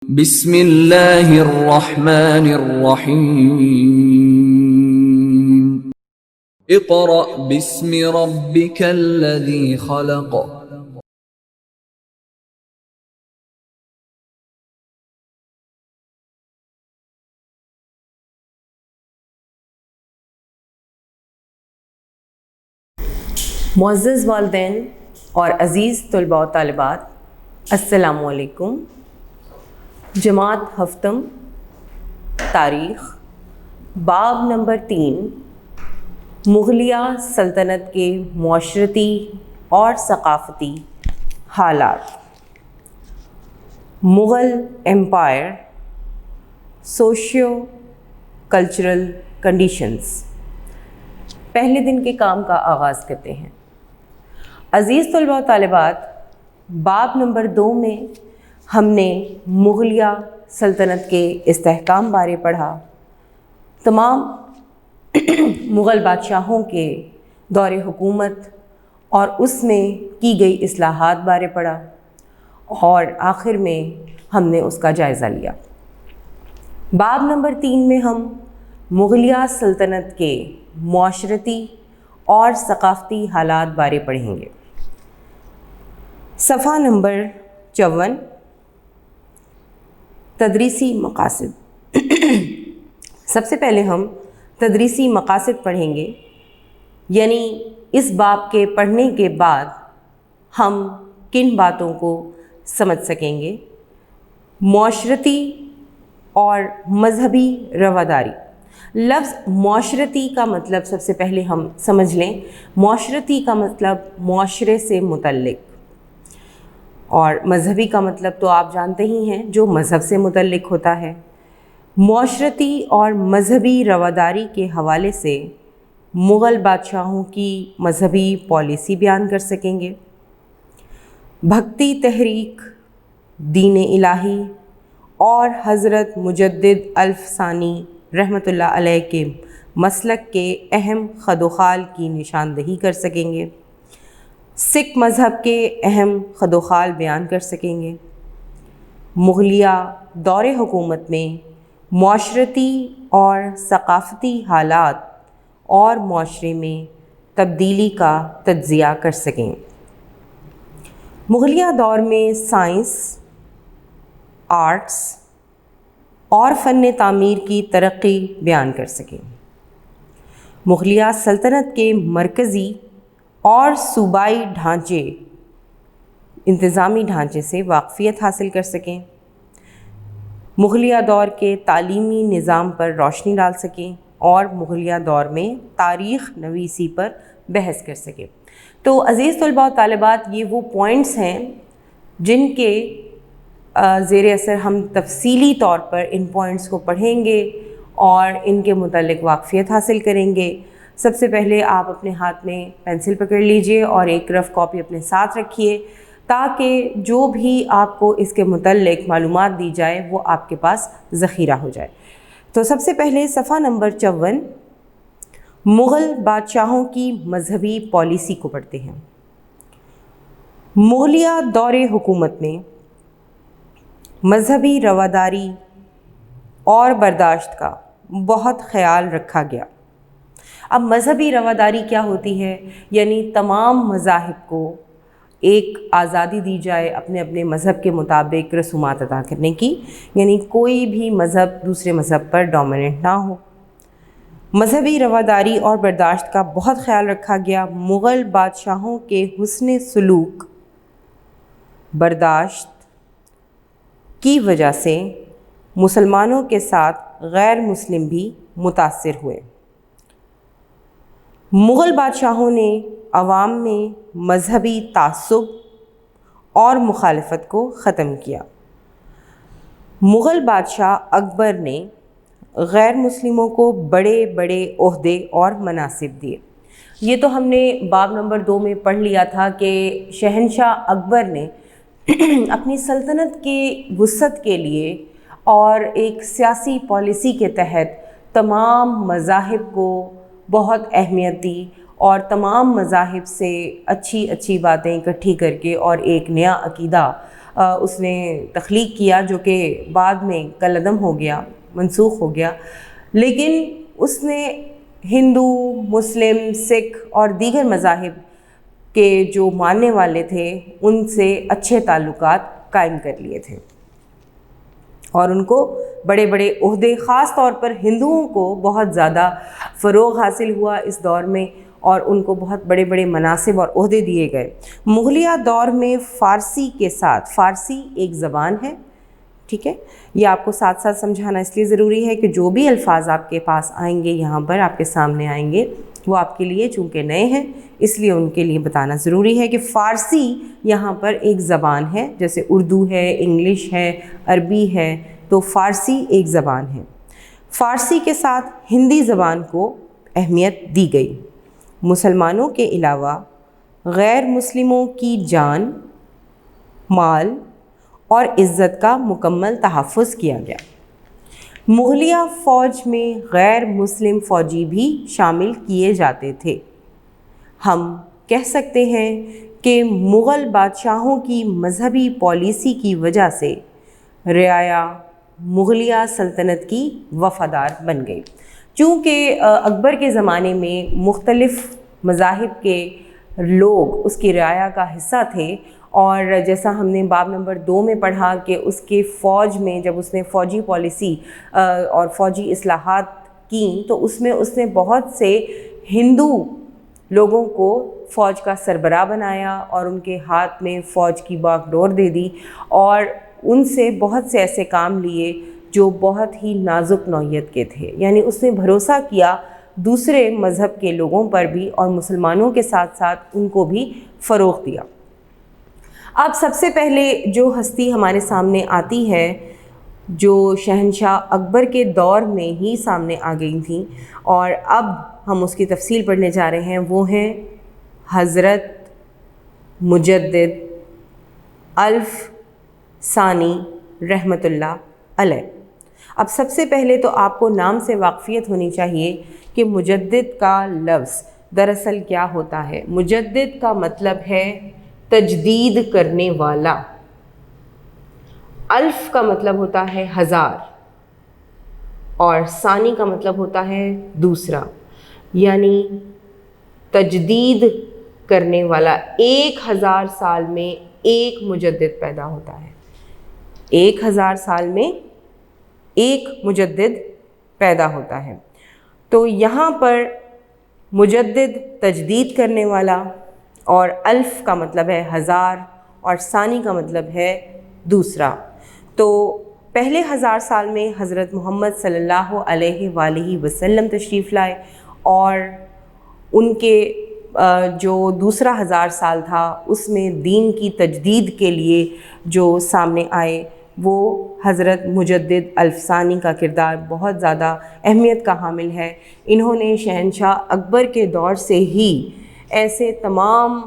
بسم اللہ الرحمن الرحیم اقرأ باسم ربک الذی خلق معزز والدین اور عزیز طلباء و طالبات، السلام علیکم۔ جماعت ہفتم تاریخ باب نمبر 3 مغلیہ سلطنت کے معاشرتی اور ثقافتی حالات، Mughal empire, socio cultural conditions. پہلے دن کے کام کا آغاز کرتے ہیں۔ عزیز طلباء و طالبات، باب نمبر 2 میں ہم نے مغلیہ سلطنت کے استحکام بارے پڑھا، تمام مغل بادشاہوں کے دور حکومت اور اس میں کی گئی اصلاحات بارے پڑھا، اور آخر میں ہم نے اس کا جائزہ لیا۔ باب نمبر 3 میں ہم مغلیہ سلطنت کے معاشرتی اور ثقافتی حالات بارے پڑھیں گے۔ صفحہ نمبر 54 تدریسی مقاصد۔ سب سے پہلے ہم تدریسی مقاصد پڑھیں گے، یعنی اس باب کے پڑھنے کے بعد ہم کن باتوں کو سمجھ سکیں گے۔ معاشرتی اور مذہبی رواداری۔ لفظ معاشرتی کا مطلب سب سے پہلے ہم سمجھ لیں۔ معاشرتی کا مطلب معاشرے سے متعلق، اور مذہبی کا مطلب تو آپ جانتے ہی ہیں، جو مذہب سے متعلق ہوتا ہے۔ معاشرتی اور مذہبی رواداری کے حوالے سے مغل بادشاہوں کی مذہبی پالیسی بیان کر سکیں گے۔ بھکتی تحریک، دین الہی اور حضرت مجدد الف ثانی رحمۃ اللہ علیہ کے مسلک کے اہم خدوخال کی نشاندہی کر سکیں گے۔ سکھ مذہب کے اہم خدوخال بیان کر سکیں گے۔ مغلیہ دور حکومت میں معاشرتی اور ثقافتی حالات اور معاشرے میں تبدیلی کا تجزیہ کر سکیں۔ مغلیہ دور میں سائنس، آرٹس اور فن تعمیر کی ترقی بیان کر سکیں۔ مغلیہ سلطنت کے مرکزی اور صوبائی ڈھانچے، انتظامی ڈھانچے سے واقفیت حاصل کر سکیں۔ مغلیہ دور کے تعلیمی نظام پر روشنی ڈال سکیں اور مغلیہ دور میں تاریخ نویسی پر بحث کر سکیں۔ تو عزیز طلباء و طالبات، یہ وہ پوائنٹس ہیں جن کے زیر اثر ہم تفصیلی طور پر ان پوائنٹس کو پڑھیں گے اور ان کے متعلق واقفیت حاصل کریں گے۔ سب سے پہلے آپ اپنے ہاتھ میں پینسل پکڑ لیجئے اور ایک رف کاپی اپنے ساتھ رکھیے، تاکہ جو بھی آپ کو اس کے متعلق معلومات دی جائے وہ آپ کے پاس ذخیرہ ہو جائے۔ تو سب سے پہلے صفحہ نمبر 54 مغل بادشاہوں کی مذہبی پالیسی کو پڑھتے ہیں۔ مغلیہ دور حکومت میں مذہبی رواداری اور برداشت کا بہت خیال رکھا گیا۔ اب مذہبی رواداری کیا ہوتی ہے؟ یعنی تمام مذاہب کو ایک آزادی دی جائے اپنے اپنے مذہب کے مطابق رسومات ادا کرنے کی، یعنی کوئی بھی مذہب دوسرے مذہب پر ڈومیننٹ نہ ہو۔ مذہبی رواداری اور برداشت کا بہت خیال رکھا گیا۔ مغل بادشاہوں کے حسن سلوک، برداشت کی وجہ سے مسلمانوں کے ساتھ غیر مسلم بھی متاثر ہوئے۔ مغل بادشاہوں نے عوام میں مذہبی تعصب اور مخالفت کو ختم کیا۔ مغل بادشاہ اکبر نے غیر مسلموں کو بڑے بڑے عہدے اور مناصب دیے۔ یہ تو ہم نے باب نمبر 2 میں پڑھ لیا تھا کہ شہنشاہ اکبر نے اپنی سلطنت کے وسعت کے لیے اور ایک سیاسی پالیسی کے تحت تمام مذاہب کو بہت اہمیت دی اور تمام مذاہب سے اچھی اچھی باتیں اکٹھی کر کے اور ایک نیا عقیدہ اس نے تخلیق کیا، جو کہ بعد میں کالعدم ہو گیا، منسوخ ہو گیا، لیکن اس نے ہندو، مسلم، سکھ اور دیگر مذاہب کے جو ماننے والے تھے ان سے اچھے تعلقات قائم کر لیے تھے، اور ان کو بڑے بڑے عہدے، خاص طور پر ہندوؤں کو بہت زیادہ فروغ حاصل ہوا اس دور میں، اور ان کو بہت بڑے بڑے مناصب اور عہدے دیے گئے۔ مغلیہ دور میں فارسی کے ساتھ، فارسی ایک زبان ہے، ٹھیک ہے، یہ آپ کو ساتھ ساتھ سمجھانا اس لیے ضروری ہے کہ جو بھی الفاظ آپ کے پاس آئیں گے، یہاں پر آپ کے سامنے آئیں گے، وہ آپ کے لیے چونکہ نئے ہیں اس لیے ان کے لیے بتانا ضروری ہے کہ فارسی یہاں پر ایک زبان ہے، جیسے اردو ہے، انگلش ہے، عربی ہے، تو فارسی ایک زبان ہے۔ فارسی کے ساتھ ہندی زبان کو اہمیت دی گئی۔ مسلمانوں کے علاوہ غیر مسلموں کی جان، مال اور عزت کا مکمل تحفظ کیا گیا۔ مغلیہ فوج میں غیر مسلم فوجی بھی شامل کیے جاتے تھے۔ ہم کہہ سکتے ہیں کہ مغل بادشاہوں کی مذہبی پالیسی کی وجہ سے رعایا مغلیہ سلطنت کی وفادار بن گئی۔ چونکہ اکبر کے زمانے میں مختلف مذاہب کے لوگ اس کی رعایا کا حصہ تھے، اور جیسا ہم نے باب نمبر 2 میں پڑھا کہ اس کے فوج میں جب اس نے فوجی پالیسی اور فوجی اصلاحات کیں تو اس میں اس نے بہت سے ہندو لوگوں کو فوج کا سربراہ بنایا اور ان کے ہاتھ میں فوج کی باغ ڈور دے دی، اور ان سے بہت سے ایسے کام لیے جو بہت ہی نازک نوعیت کے تھے، یعنی اس نے بھروسہ کیا دوسرے مذہب کے لوگوں پر بھی اور مسلمانوں کے ساتھ ساتھ ان کو بھی فروغ دیا۔ اب سب سے پہلے جو ہستی ہمارے سامنے آتی ہے، جو شہنشاہ اکبر کے دور میں ہی سامنے آ گئی تھیں اور اب ہم اس کی تفصیل پڑھنے جا رہے ہیں، وہ ہیں حضرت مجدد الف ثانی رحمۃ اللہ علیہ۔ اب سب سے پہلے تو آپ کو نام سے واقفیت ہونی چاہیے کہ مجدد کا لفظ دراصل کیا ہوتا ہے۔ مجدد کا مطلب ہے تجدید کرنے والا، الف کا مطلب ہوتا ہے ہزار، اور ثانی کا مطلب ہوتا ہے دوسرا، یعنی تجدید کرنے والا۔ 1000 سال میں ایک مجدد پیدا ہوتا ہے، 1000 سال میں ایک مجدد پیدا ہوتا ہے۔ تو یہاں پر مجدد تجدید کرنے والا، اور الف کا مطلب ہے ہزار اور ثانی کا مطلب ہے دوسرا۔ تو پہلے 1000 سال میں حضرت محمد صلی اللہ علیہ وآلہ وسلم تشریف لائے، اور ان کے جو دوسرا 1000 سال تھا اس میں دین کی تجدید کے لیے جو سامنے آئے وہ حضرت مجدد الف ثانی کا کردار بہت زیادہ اہمیت کا حامل ہے۔ انہوں نے شہنشاہ اکبر کے دور سے ہی ایسے تمام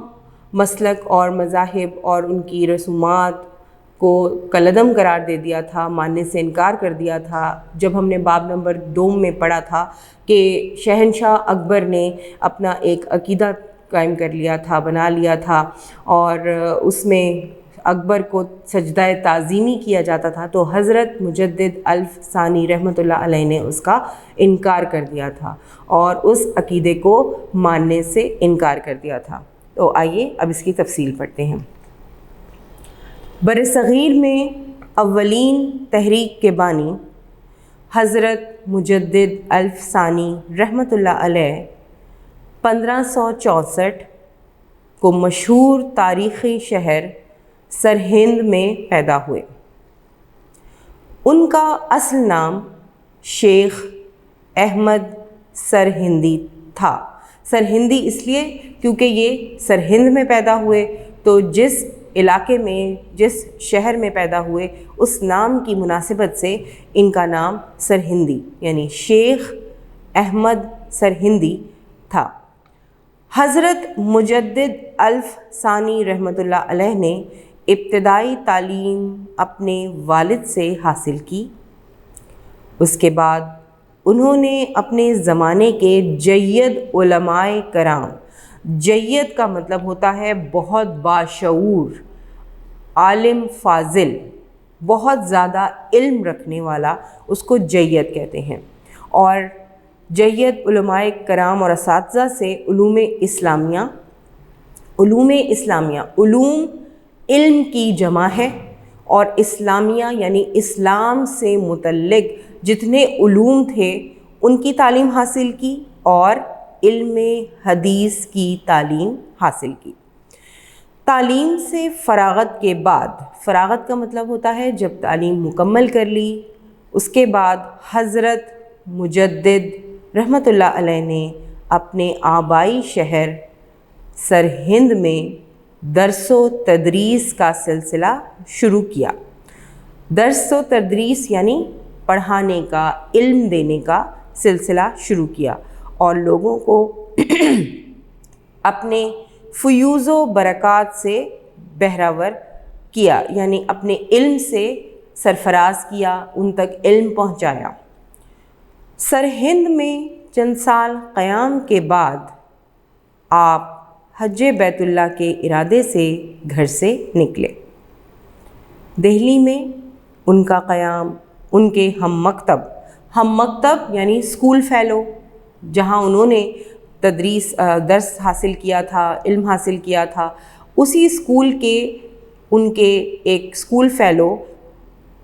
مسلک اور مذاہب اور ان کی رسومات کو کالعدم قرار دے دیا تھا، ماننے سے انکار کر دیا تھا۔ جب ہم نے باب نمبر 2 میں پڑھا تھا کہ شہنشاہ اکبر نے اپنا ایک عقیدہ قائم کر لیا تھا، بنا لیا تھا، اور اس میں اکبر کو سجدہ تعظیمی کیا جاتا تھا، تو حضرت مجدد الف ثانی رحمۃ اللہ علیہ نے اس کا انکار کر دیا تھا اور اس عقیدے کو ماننے سے انکار کر دیا تھا۔ تو آئیے اب اس کی تفصیل پڑھتے ہیں۔ برصغیر میں اولین تحریک کے بانی حضرت مجدد الف ثانی رحمۃ اللہ علیہ 1564 کو مشہور تاریخی شہر سرہند میں پیدا ہوئے۔ ان کا اصل نام شیخ احمد سرہندی تھا۔ سرہندی اس لیے کیونکہ یہ سرہند میں پیدا ہوئے، تو جس علاقے میں، جس شہر میں پیدا ہوئے، اس نام کی مناسبت سے ان کا نام سرہندی یعنی شیخ احمد سرہندی تھا۔ حضرت مجدد الف ثانی رحمۃ اللہ علیہ نے ابتدائی تعلیم اپنے والد سے حاصل کی۔ اس کے بعد انہوں نے اپنے زمانے کے جید علماء کرام، جید کا مطلب ہوتا ہے بہت باشعور، عالم فاضل، بہت زیادہ علم رکھنے والا، اس کو جید کہتے ہیں۔ اور جید علماء کرام اور اساتذہ سے علوم اسلامیہ علوم علم کی جمع ہے، اور اسلامیہ یعنی اسلام سے متعلق جتنے علوم تھے ان کی تعلیم حاصل کی، اور علم حدیث کی تعلیم حاصل کی۔ تعلیم سے فراغت کے بعد، فراغت کا مطلب ہوتا ہے جب تعلیم مکمل کر لی، اس کے بعد حضرت مجدد رحمۃ اللہ علیہ نے اپنے آبائی شہر سرہند میں درس و تدریس کا سلسلہ شروع کیا۔ درس و تدریس یعنی پڑھانے کا، علم دینے کا سلسلہ شروع کیا، اور لوگوں کو اپنے فیوز و برکات سے بہرور کیا، یعنی اپنے علم سے سرفراز کیا، ان تک علم پہنچایا۔ سرہند میں چند سال قیام کے بعد آپ حج بیت اللہ کے ارادے سے گھر سے نکلے۔ دہلی میں ان کا قیام ان کے ہم مکتب یعنی اسکول فیلو، جہاں انہوں نے درس حاصل کیا تھا، علم حاصل کیا تھا، اسی اسکول کے ان کے ایک اسکول فیلو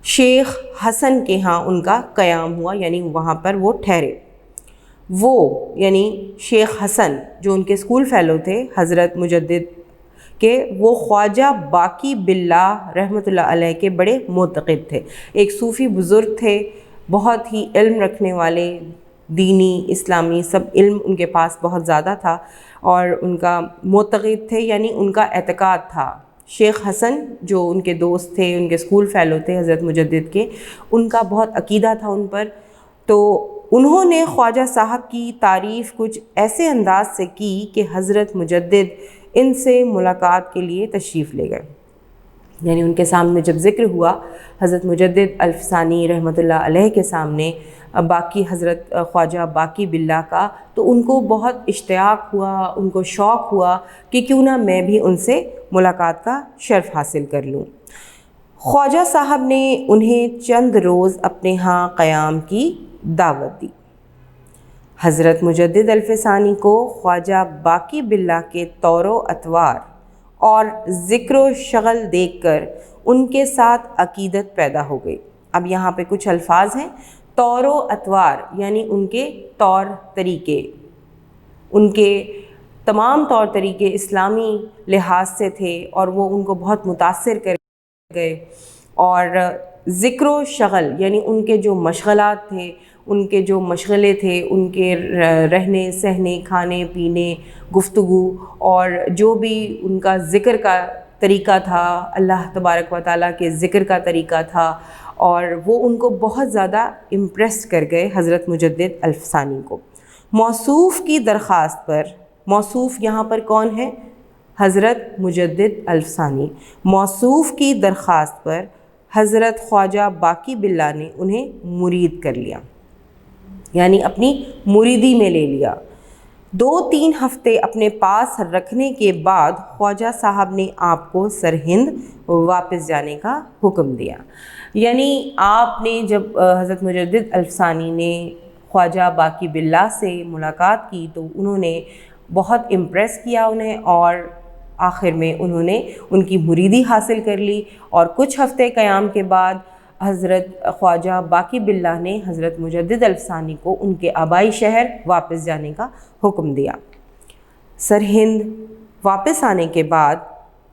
شیخ حسن کے ہاں ان کا قیام ہوا، یعنی وہاں پر وہ ٹھہرے۔ وہ یعنی شیخ حسن جو ان کے اسکول فیلو تھے حضرت مجدد کے، وہ خواجہ باقی باللہ رحمۃ اللہ علیہ کے بڑے معتقد تھے، ایک صوفی بزرگ تھے، بہت ہی علم رکھنے والے، دینی اسلامی سب علم ان کے پاس بہت زیادہ تھا، اور ان کا معتقد تھے، یعنی ان کا اعتقاد تھا۔ شیخ حسن جو ان کے دوست تھے، ان کے اسکول فیلو تھے حضرت مجدد کے، ان کا بہت عقیدہ تھا ان پر، تو انہوں نے خواجہ صاحب کی تعریف کچھ ایسے انداز سے کی کہ حضرت مجدد ان سے ملاقات کے لیے تشریف لے گئے۔ یعنی ان کے سامنے جب ذکر ہوا حضرت مجدد الفسانی رحمۃ اللہ علیہ کے سامنے باقی حضرت خواجہ باقی باللہ کا، تو ان کو بہت اشتیاق ہوا، ان کو شوق ہوا کہ کیوں نہ میں بھی ان سے ملاقات کا شرف حاصل کر لوں۔ خواجہ صاحب نے انہیں چند روز اپنے ہاں قیام کی دعوت دی۔ حضرت مجدد الفسانی کو خواجہ باقی باللہ کے طور و اطوار اور ذکر و شغل دیکھ کر ان کے ساتھ عقیدت پیدا ہو گئی۔ اب یہاں پہ کچھ الفاظ ہیں، طور و اطوار یعنی ان کے طور طریقے، ان کے تمام طور طریقے اسلامی لحاظ سے تھے، اور وہ ان کو بہت متاثر کر گئے۔ اور ذکر و شغل یعنی ان کے جو مشغلات تھے، ان کے جو مشغلے تھے، ان کے رہنے سہنے، کھانے پینے، گفتگو، اور جو بھی ان کا ذکر کا طریقہ تھا، اللہ تبارک و تعالیٰ کے ذکر کا طریقہ تھا، اور وہ ان کو بہت زیادہ امپریس کر گئے حضرت مجدد الفسانی کو۔ موصوف کی درخواست پر، موصوف یہاں پر کون ہے؟ حضرت مجدد الفسانی۔ موصوف کی درخواست پر حضرت خواجہ باقی باللہ نے انہیں مرید کر لیا، یعنی اپنی مریدی میں لے لیا۔ 2-3 ہفتے اپنے پاس رکھنے کے بعد خواجہ صاحب نے آپ کو سرہند واپس جانے کا حکم دیا۔ یعنی آپ نے جب حضرت مجدد الفسانی نے خواجہ باقی باللہ سے ملاقات کی تو انہوں نے بہت امپریس کیا انہیں، اور آخر میں انہوں نے ان کی مریدی حاصل کر لی، اور کچھ ہفتے قیام کے بعد حضرت خواجہ باقی باللہ نے حضرت مجدد الفسانی کو ان کے آبائی شہر واپس جانے کا حکم دیا۔ سرہند واپس آنے کے بعد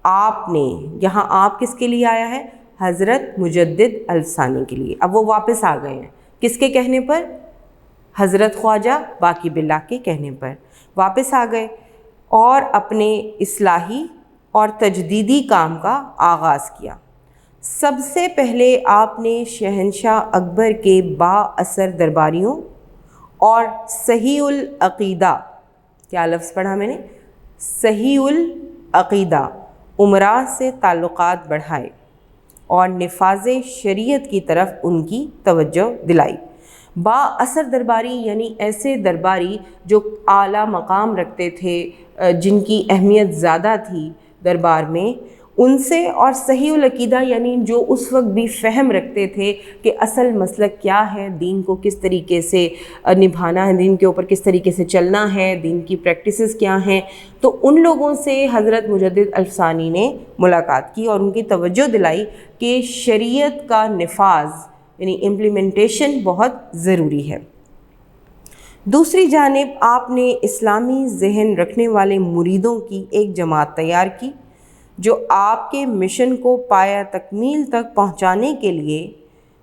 آپ نے، یہاں آپ کس کے لیے آیا ہے؟ حضرت مجدد الفسانی کے لیے۔ اب وہ واپس آ گئے ہیں، کس کے کہنے پر؟ حضرت خواجہ باقی باللہ کے کہنے پر واپس آ گئے، اور اپنے اصلاحی اور تجدیدی کام کا آغاز کیا۔ سب سے پہلے آپ نے شہنشاہ اکبر کے با اثر درباریوں اور صحیح العقیدہ، کیا لفظ پڑھا میں نے؟ صحیح العقیدہ امراء سے تعلقات بڑھائے، اور نفاذ شریعت کی طرف ان کی توجہ دلائی۔ با اثر درباری یعنی ایسے درباری جو اعلیٰ مقام رکھتے تھے، جن کی اہمیت زیادہ تھی دربار میں، ان سے اور صحیح العقیدہ یعنی جو اس وقت بھی فہم رکھتے تھے کہ اصل مسلک کیا ہے، دین کو کس طریقے سے نبھانا ہے، دین کے اوپر کس طریقے سے چلنا ہے، دین کی پریکٹسز کیا ہیں، تو ان لوگوں سے حضرت مجدد الف ثانی نے ملاقات کی اور ان کی توجہ دلائی کہ شریعت کا نفاذ یعنی امپلیمنٹیشن بہت ضروری ہے۔ دوسری جانب آپ نے اسلامی ذہن رکھنے والے مریدوں کی ایک جماعت تیار کی جو آپ کے مشن کو پایہ تکمیل تک پہنچانے کے لیے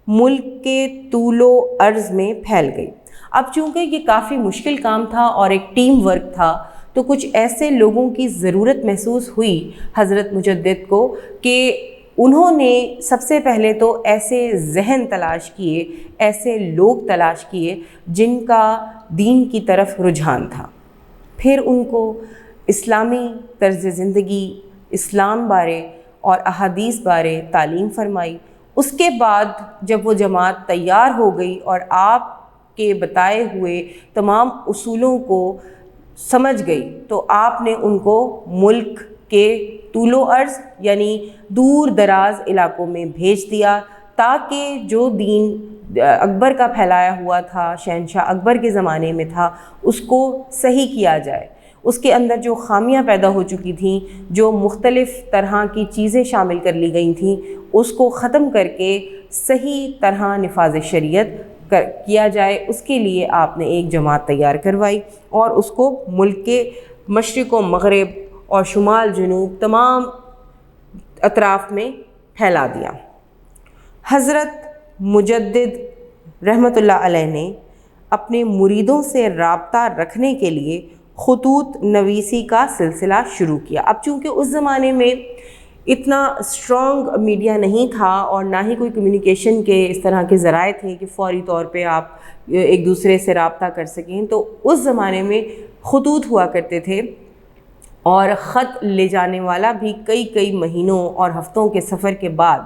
ملک کے طول و عرض میں پھیل گئی۔ اب چونکہ یہ کافی مشکل کام تھا اور ایک ٹیم ورک تھا، تو کچھ ایسے لوگوں کی ضرورت محسوس ہوئی حضرت مجدد کو کہ انہوں نے سب سے پہلے تو ایسے ذہن تلاش کیے، ایسے لوگ تلاش کیے جن کا دین کی طرف رجحان تھا۔ پھر ان کو اسلامی طرز زندگی، اسلام بارے اور احادیث بارے تعلیم فرمائی۔ اس کے بعد جب وہ جماعت تیار ہو گئی اور آپ کے بتائے ہوئے تمام اصولوں کو سمجھ گئی، تو آپ نے ان کو ملک کے طول و عرض یعنی دور دراز علاقوں میں بھیج دیا تاکہ جو دین اکبر کا پھیلایا ہوا تھا، شہنشاہ اکبر کے زمانے میں تھا، اس کو صحیح کیا جائے۔ اس کے اندر جو خامیاں پیدا ہو چکی تھیں، جو مختلف طرح کی چیزیں شامل کر لی گئی تھیں، اس کو ختم کر کے صحیح طرح نفاذ شریعت کیا جائے۔ اس کے لیے آپ نے ایک جماعت تیار کروائی اور اس کو ملک کے مشرق و مغرب اور شمال جنوب تمام اطراف میں پھیلا دیا۔ حضرت مجدد رحمۃ اللہ علیہ نے اپنے مریدوں سے رابطہ رکھنے کے لیے خطوط نویسی کا سلسلہ شروع کیا۔ اب چونکہ اس زمانے میں اتنا اسٹرانگ میڈیا نہیں تھا اور نہ ہی کوئی کمیونیکیشن کے اس طرح کے ذرائع تھے کہ فوری طور پہ آپ ایک دوسرے سے رابطہ کر سکیں، تو اس زمانے میں خطوط ہوا کرتے تھے اور خط لے جانے والا بھی کئی مہینوں اور ہفتوں کے سفر کے بعد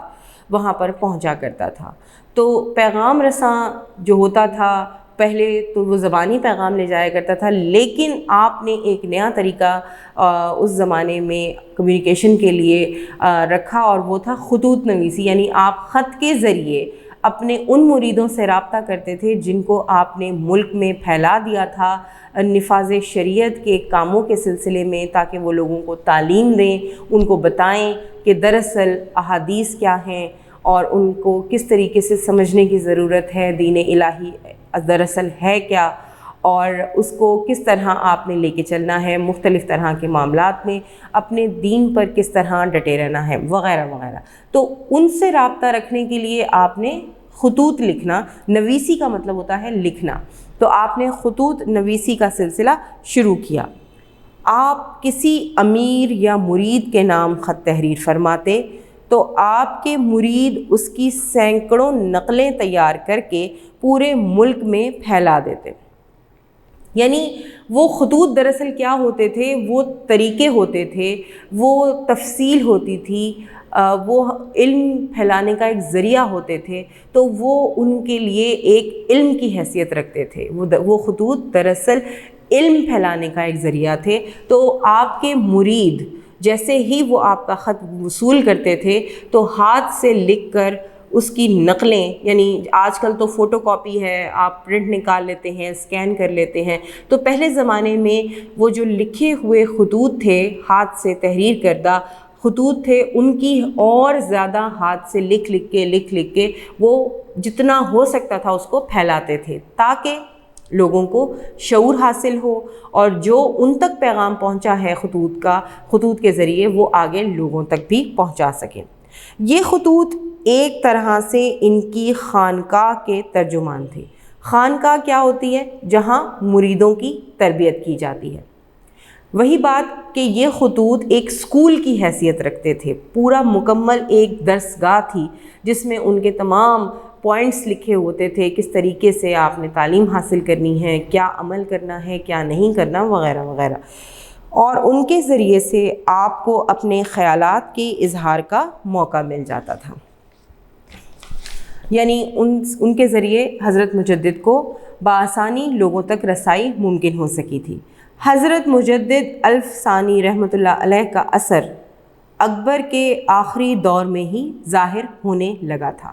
وہاں پر پہنچا کرتا تھا۔ تو پیغام رساں جو ہوتا تھا، پہلے تو وہ زبانی پیغام لے جایا کرتا تھا، لیکن آپ نے ایک نیا طریقہ اس زمانے میں کمیونیکیشن کے لیے رکھا اور وہ تھا خطوط نویسی، یعنی آپ خط کے ذریعے اپنے ان مریدوں سے رابطہ کرتے تھے جن کو آپ نے ملک میں پھیلا دیا تھا نفاذ شریعت کے کاموں کے سلسلے میں، تاکہ وہ لوگوں کو تعلیم دیں، ان کو بتائیں کہ دراصل احادیث کیا ہیں اور ان کو کس طریقے سے سمجھنے کی ضرورت ہے، دین الہی دراصل ہے کیا، اور اس کو کس طرح آپ نے لے کے چلنا ہے، مختلف طرح کے معاملات میں اپنے دین پر کس طرح ڈٹے رہنا ہے، وغیرہ وغیرہ۔ تو ان سے رابطہ رکھنے کے لیے آپ نے خطوط لکھنا، نویسی کا مطلب ہوتا ہے لکھنا، تو آپ نے خطوط نویسی کا سلسلہ شروع کیا۔ آپ کسی امیر یا مرید کے نام خط تحریر فرماتے تو آپ کے مرید اس کی سینکڑوں نقلیں تیار کر کے پورے ملک میں پھیلا دیتے۔ یعنی وہ خطوط دراصل کیا ہوتے تھے، وہ طریقے ہوتے تھے، وہ تفصیل ہوتی تھی، وہ علم پھیلانے کا ایک ذریعہ ہوتے تھے، تو وہ ان کے لیے ایک علم کی حیثیت رکھتے تھے۔ وہ خطوط دراصل علم پھیلانے کا ایک ذریعہ تھے۔ تو آپ کے مرید جیسے ہی وہ آپ کا خط وصول کرتے تھے تو ہاتھ سے لکھ کر اس کی نقلیں، یعنی آج کل تو فوٹو کاپی ہے، آپ پرنٹ نکال لیتے ہیں، اسکین کر لیتے ہیں، تو پہلے زمانے میں وہ جو لکھے ہوئے خطوط تھے، ہاتھ سے تحریر کردہ خطوط تھے، ان کی اور زیادہ ہاتھ سے لکھ کے وہ جتنا ہو سکتا تھا اس کو پھیلاتے تھے تاکہ لوگوں کو شعور حاصل ہو، اور جو ان تک پیغام پہنچا ہے خطوط کے ذریعے وہ آگے لوگوں تک بھی پہنچا سکیں۔ یہ خطوط ایک طرح سے ان کی خانقاہ کے ترجمان تھے۔ خانقاہ کیا ہوتی ہے؟ جہاں مریدوں کی تربیت کی جاتی ہے۔ وہی بات کہ یہ خطوط ایک سکول کی حیثیت رکھتے تھے، پورا مکمل ایک درسگاہ تھی جس میں ان کے تمام پوائنٹس لکھے ہوتے تھے، کس طریقے سے آپ نے تعلیم حاصل کرنی ہے، کیا عمل کرنا ہے، کیا نہیں کرنا، وغیرہ وغیرہ، اور ان کے ذریعے سے آپ کو اپنے خیالات کے اظہار کا موقع مل جاتا تھا۔ یعنی ان کے ذریعے حضرت مجدد کو بآسانی لوگوں تک رسائی ممکن ہو سکی تھی۔ حضرت مجدد الف ثانی رحمۃ اللہ علیہ کا اثر اکبر کے آخری دور میں ہی ظاہر ہونے لگا تھا۔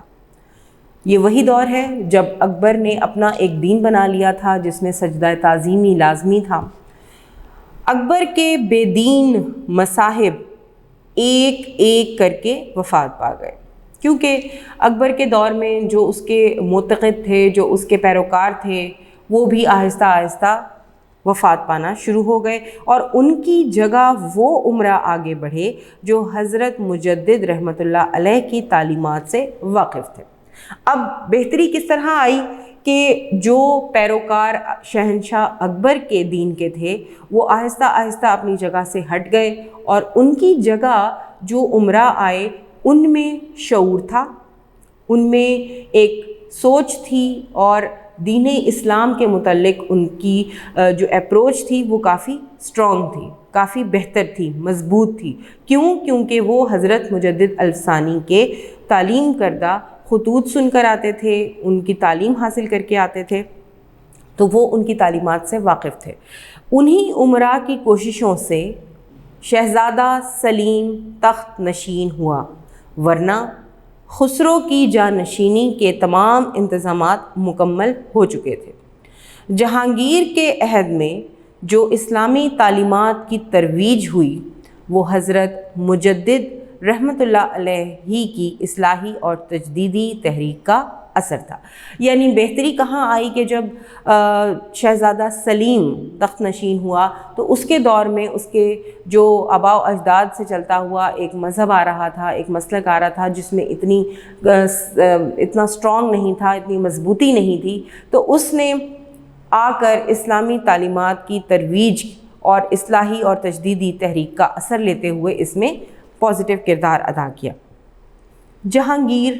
یہ وہی دور ہے جب اکبر نے اپنا ایک دین بنا لیا تھا جس میں سجدہ تعظیمی لازمی تھا۔ اکبر کے بے دین مصاحب ایک ایک کر کے وفات پا گئے، کیونکہ اکبر کے دور میں جو اس کے معتقد تھے، جو اس کے پیروکار تھے، وہ بھی آہستہ آہستہ وفات پانا شروع ہو گئے، اور ان کی جگہ وہ امراء آگے بڑھے جو حضرت مجدد رحمۃ اللہ علیہ کی تعلیمات سے واقف تھے۔ اب بہتری کس طرح آئی کہ جو پیروکار شہنشاہ اکبر کے دین کے تھے وہ آہستہ آہستہ اپنی جگہ سے ہٹ گئے، اور ان کی جگہ جو امراء آئے ان میں شعور تھا، ان میں ایک سوچ تھی، اور دین اسلام کے متعلق ان کی جو اپروچ تھی وہ کافی اسٹرانگ تھی، کافی بہتر تھی، مضبوط تھی۔ کیونکہ وہ حضرت مجدد الثانی کے تعلیم کردہ خطوط سن کر آتے تھے، ان کی تعلیم حاصل کر کے آتے تھے، تو وہ ان کی تعلیمات سے واقف تھے۔ انہی امراء کی کوششوں سے شہزادہ سلیم تخت نشین ہوا، ورنہ خسرو کی جانشینی کے تمام انتظامات مکمل ہو چکے تھے۔ جہانگیر کے عہد میں جو اسلامی تعلیمات کی ترویج ہوئی وہ حضرت مجدد رحمۃ اللہ علیہ ہی کی اصلاحی اور تجدیدی تحریک کا اثر تھا۔ یعنی بہتری کہاں آئی کہ جب شہزادہ سلیم تخت نشین ہوا تو اس کے دور میں اس کے جو آباء و اجداد سے چلتا ہوا ایک مذہب آ رہا تھا، ایک مسلک آ رہا تھا جس میں اتنا اسٹرانگ نہیں تھا، اتنی مضبوطی نہیں تھی، تو اس نے آ کر اسلامی تعلیمات کی ترویج اور اصلاحی اور تجدیدی تحریک کا اثر لیتے ہوئے اس میں پازیٹیو کردار ادا کیا۔ جہانگیر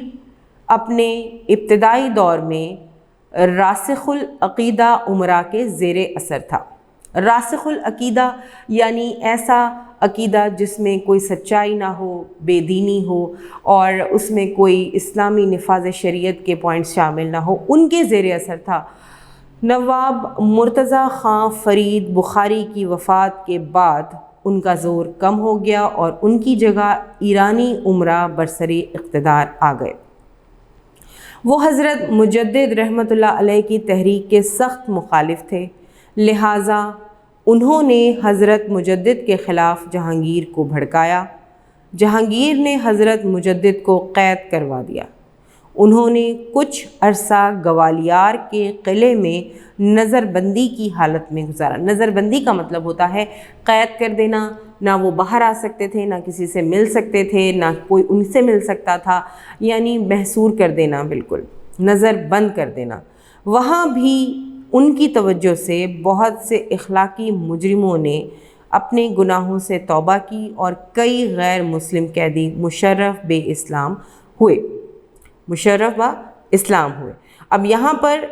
اپنے ابتدائی دور میں راسخ العقیدہ امراء کے زیر اثر تھا۔ راسخ العقیدہ یعنی ایسا عقیدہ جس میں کوئی سچائی نہ ہو، بے دینی ہو، اور اس میں کوئی اسلامی نفاذ شریعت کے پوائنٹس شامل نہ ہو، ان کے زیر اثر تھا۔ نواب مرتضیٰ خان فرید بخاری کی وفات کے بعد ان کا زور کم ہو گیا اور ان کی جگہ ایرانی امراء برسری اقتدار آ گئے۔ وہ حضرت مجدد رحمۃ اللہ علیہ کی تحریک کے سخت مخالف تھے، لہٰذا انہوں نے حضرت مجدد کے خلاف جہانگیر کو بھڑکایا۔ جہانگیر نے حضرت مجدد کو قید کروا دیا۔ انہوں نے کچھ عرصہ گوالیار کے قلعے میں نظر بندی کی حالت میں گزارا۔ نظر بندی کا مطلب ہوتا ہے قید کر دینا، نہ وہ باہر آ سکتے تھے، نہ کسی سے مل سکتے تھے، نہ کوئی ان سے مل سکتا تھا، یعنی محصور کر دینا، بالکل نظر بند کر دینا۔ وہاں بھی ان کی توجہ سے بہت سے اخلاقی مجرموں نے اپنے گناہوں سے توبہ کی اور کئی غیر مسلم قیدی مشرف بے اسلام ہوئے۔ اب یہاں پر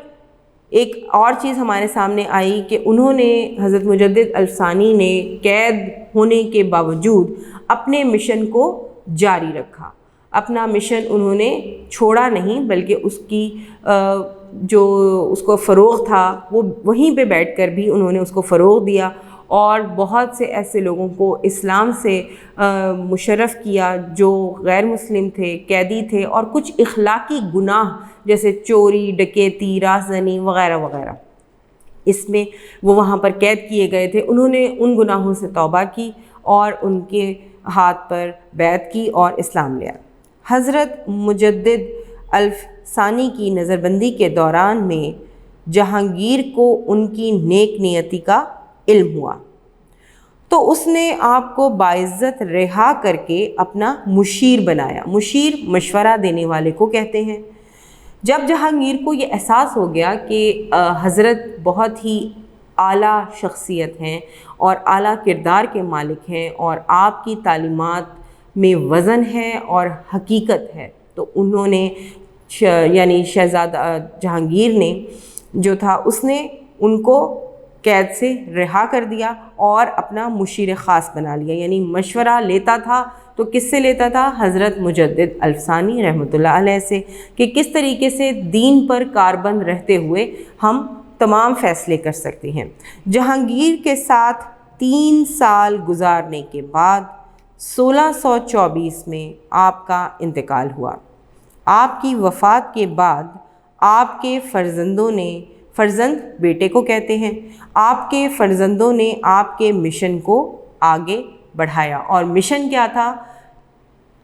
ایک اور چیز ہمارے سامنے آئی کہ انہوں نے حضرت مجدد الثانی نے قید ہونے کے باوجود اپنے مشن کو جاری رکھا۔ اپنا مشن انہوں نے چھوڑا نہیں، بلکہ اس کی جو اس کو فروغ تھا وہ وہیں پہ بیٹھ کر بھی انہوں نے اس کو فروغ دیا، اور بہت سے ایسے لوگوں کو اسلام سے مشرف کیا جو غیر مسلم تھے، قیدی تھے، اور کچھ اخلاقی گناہ جیسے چوری، ڈکیتی، رازدنی وغیرہ وغیرہ اس میں وہ وہاں پر قید کیے گئے تھے۔ انہوں نے ان گناہوں سے توبہ کی اور ان کے ہاتھ پر بیعت کی اور اسلام لیا۔ حضرت مجدد الثانی کی نظر بندی کے دوران میں جہانگیر کو ان کی نیک نیتی کا علم ہوا، تو اس نے آپ کو باعزت رہا کر کے اپنا مشیر بنایا۔ مشیر مشورہ دینے والے کو کہتے ہیں۔ جب جہانگیر کو یہ احساس ہو گیا کہ حضرت بہت ہی اعلیٰ شخصیت ہیں اور اعلیٰ کردار کے مالک ہیں اور آپ کی تعلیمات میں وزن ہے اور حقیقت ہے، تو انہوں نے یعنی شہزادہ جہانگیر نے جو تھا اس نے ان کو قید سے رہا کر دیا اور اپنا مشیر خاص بنا لیا۔ یعنی مشورہ لیتا تھا تو کس سے لیتا تھا؟ حضرت مجدد الثانی رحمۃ اللہ علیہ سے، کہ کس طریقے سے دین پر کاربند رہتے ہوئے ہم تمام فیصلے کر سکتے ہیں۔ جہانگیر کے ساتھ 3 سال گزارنے کے بعد 1624 میں آپ کا انتقال ہوا۔ آپ کی وفات کے بعد آپ کے فرزندوں نے، فرزند بیٹے کو کہتے ہیں، آپ کے فرزندوں نے آپ کے مشن کو آگے بڑھایا، اور مشن کیا تھا؟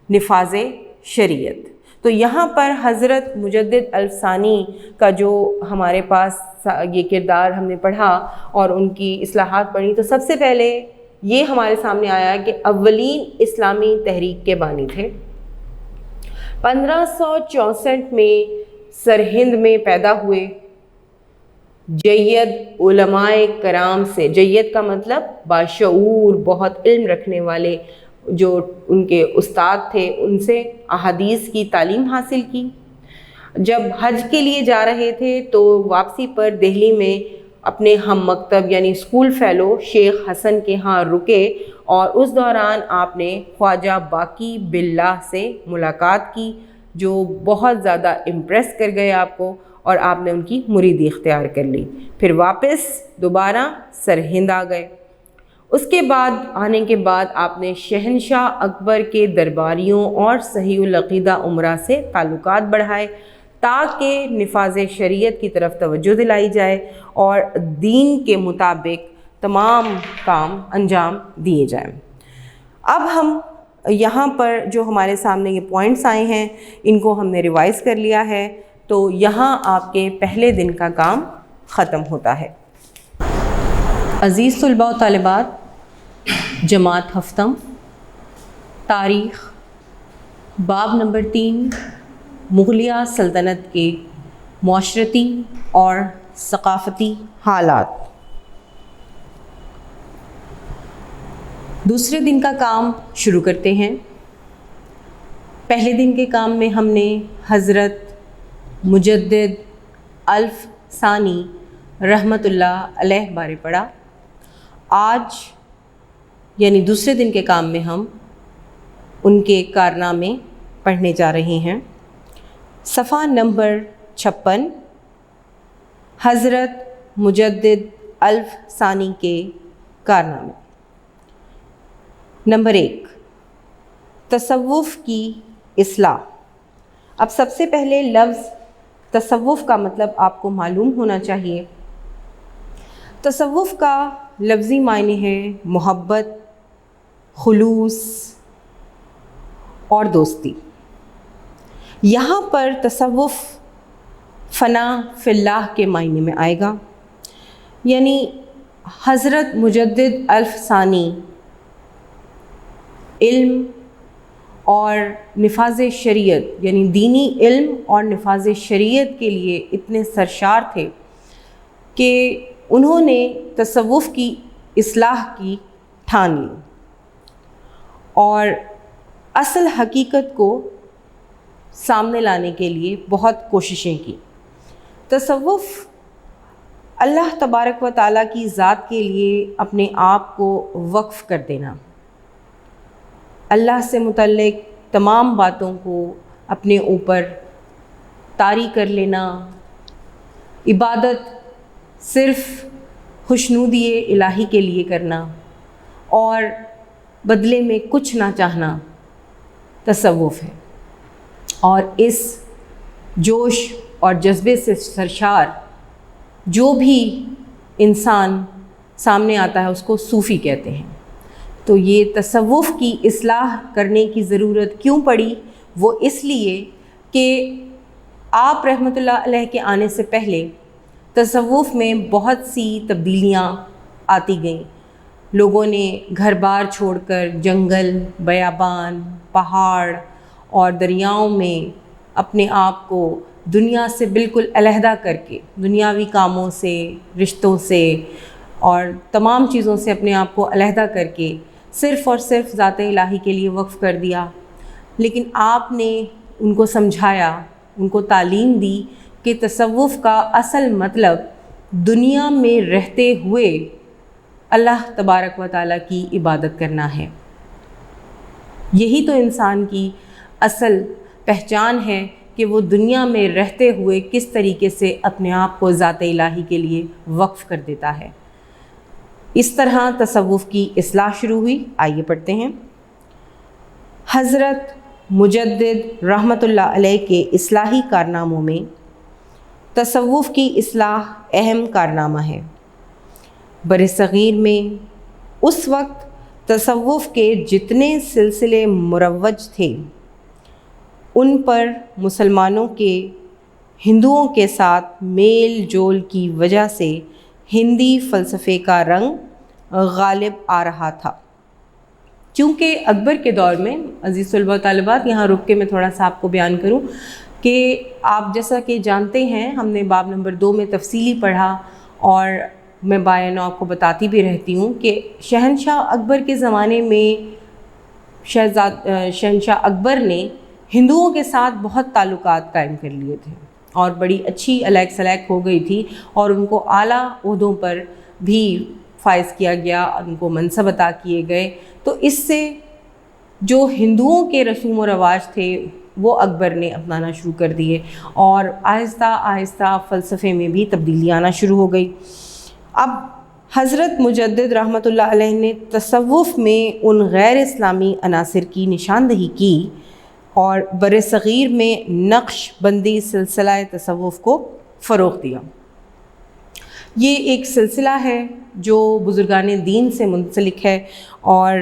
نفاذ شریعت۔ تو یہاں پر حضرت مجدد الف ثانی کا جو ہمارے پاس یہ کردار ہم نے پڑھا اور ان کی اصلاحات پڑھی، تو سب سے پہلے یہ ہمارے سامنے آیا کہ اولین اسلامی تحریک کے بانی تھے۔ 1564 میں سرہند میں پیدا ہوئے، جید علماء کرام سے، جید کا مطلب باشعور، بہت علم رکھنے والے، جو ان کے استاد تھے، ان سے احادیث کی تعلیم حاصل کی۔ جب حج کے لیے جا رہے تھے تو واپسی پر دہلی میں اپنے ہم مکتب یعنی اسکول فیلو شیخ حسن کے ہاں رکے، اور اس دوران آپ نے خواجہ باقی باللہ سے ملاقات کی، جو بہت زیادہ امپریس کر گئے آپ کو، اور آپ نے ان کی مریدی اختیار کر لی۔ پھر واپس دوبارہ سرہند آ گئے۔ اس کے بعد آنے کے بعد آپ نے شہنشاہ اکبر کے درباریوں اور صحیح العقیدہ امراء سے تعلقات بڑھائے، تاکہ نفاذ شریعت کی طرف توجہ دلائی جائے اور دین کے مطابق تمام کام انجام دیے جائیں۔ اب ہم یہاں پر جو ہمارے سامنے یہ پوائنٹس آئے ہیں، ان کو ہم نے ریوائز کر لیا ہے، تو یہاں آپ کے پہلے دن کا کام ختم ہوتا ہے۔ عزیز طلباء و طالبات، جماعت ہفتم، تاریخ، باب نمبر 3، مغلیہ سلطنت کے معاشرتی اور ثقافتی حالات۔ دوسرے دن کا کام شروع کرتے ہیں۔ پہلے دن کے کام میں ہم نے حضرت مجدد الف ثانی رحمۃ اللہ علیہ بارے پڑھا۔ آج یعنی دوسرے دن کے کام میں ہم ان کے کارنامے پڑھنے جا رہے ہیں۔ صفحہ نمبر 56، حضرت مجدد الف ثانی کے کارنامے۔ نمبر 1، تصوف کی اصلاح۔ اب سب سے پہلے لفظ تصوف کا مطلب آپ کو معلوم ہونا چاہیے۔ تصوف کا لفظی معنی ہے محبت، خلوص اور دوستی۔ یہاں پر تصوف فنا فی اللہ کے معنی میں آئے گا، یعنی حضرت مجدد الف ثانی علم اور نفاذ شریعت یعنی دینی علم اور نفاذ شریعت کے لیے اتنے سرشار تھے کہ انہوں نے تصوف کی اصلاح کی ٹھان لی اور اصل حقیقت کو سامنے لانے کے لیے بہت کوششیں کی۔ تصوف اللہ تبارک و تعالیٰ کی ذات کے لیے اپنے آپ کو وقف کر دینا، اللہ سے متعلق تمام باتوں کو اپنے اوپر طاری کر لینا، عبادت صرف خوشنودی الہی کے لیے کرنا اور بدلے میں کچھ نہ چاہنا تصوف ہے۔ اور اس جوش اور جذبے سے سرشار جو بھی انسان سامنے آتا ہے اس کو صوفی کہتے ہیں۔ تو یہ تصوف کی اصلاح کرنے کی ضرورت کیوں پڑی؟ وہ اس لیے کہ آپ رحمۃ اللہ علیہ کے آنے سے پہلے تصوف میں بہت سی تبدیلیاں آتی گئیں۔ لوگوں نے گھر بار چھوڑ کر جنگل، بیابان، پہاڑ اور دریاؤں میں اپنے آپ کو دنیا سے بالکل علیحدہ کر کے، دنیاوی کاموں سے، رشتوں سے اور تمام چیزوں سے اپنے آپ کو علیحدہ کر کے صرف اور صرف ذات الہی کے لیے وقف کر دیا۔ لیکن آپ نے ان کو سمجھایا، ان کو تعلیم دی کہ تصوف کا اصل مطلب دنیا میں رہتے ہوئے اللہ تبارک و تعالیٰ کی عبادت کرنا ہے۔ یہی تو انسان کی اصل پہچان ہے کہ وہ دنیا میں رہتے ہوئے کس طریقے سے اپنے آپ کو ذات الہی کے لیے وقف کر دیتا ہے۔ اس طرح تصوف کی اصلاح شروع ہوئی۔ آئیے پڑھتے ہیں۔ حضرت مجدد رحمۃ اللہ علیہ کے اصلاحی کارناموں میں تصوف کی اصلاح اہم کارنامہ ہے۔ برصغیر میں اس وقت تصوف کے جتنے سلسلے مروج تھے ان پر مسلمانوں کے ہندوؤں کے ساتھ میل جول کی وجہ سے ہندی فلسفے کا رنگ غالب آ رہا تھا۔ چونکہ اکبر کے دور میں، عزیز طلباء و طالبات یہاں رک کے میں تھوڑا سا آپ کو بیان کروں کہ آپ جیسا کہ جانتے ہیں ہم نے باب نمبر 2 میں تفصیلی پڑھا، اور میں بایانوں آپ کو بتاتی بھی رہتی ہوں کہ شہنشاہ اکبر کے زمانے میں شہنشاہ اکبر نے ہندوؤں کے ساتھ بہت تعلقات قائم کر لیے تھے اور بڑی اچھی الیک سلیک ہو گئی تھی، اور ان کو اعلیٰ عہدوں پر بھی فائز کیا گیا، ان کو منصب عطا کیے گئے۔ تو اس سے جو ہندوؤں کے رسوم و رواج تھے وہ اکبر نے اپنانا شروع کر دیے، اور آہستہ آہستہ فلسفے میں بھی تبدیلی آنا شروع ہو گئی۔ اب حضرت مجدد رحمۃ اللہ علیہ نے تصوف میں ان غیر اسلامی عناصر کی نشاندہی کی اور برصغیر میں نقش بندی سلسلہ تصوف کو فروغ دیا۔ یہ ایک سلسلہ ہے جو بزرگان دین سے منسلک ہے اور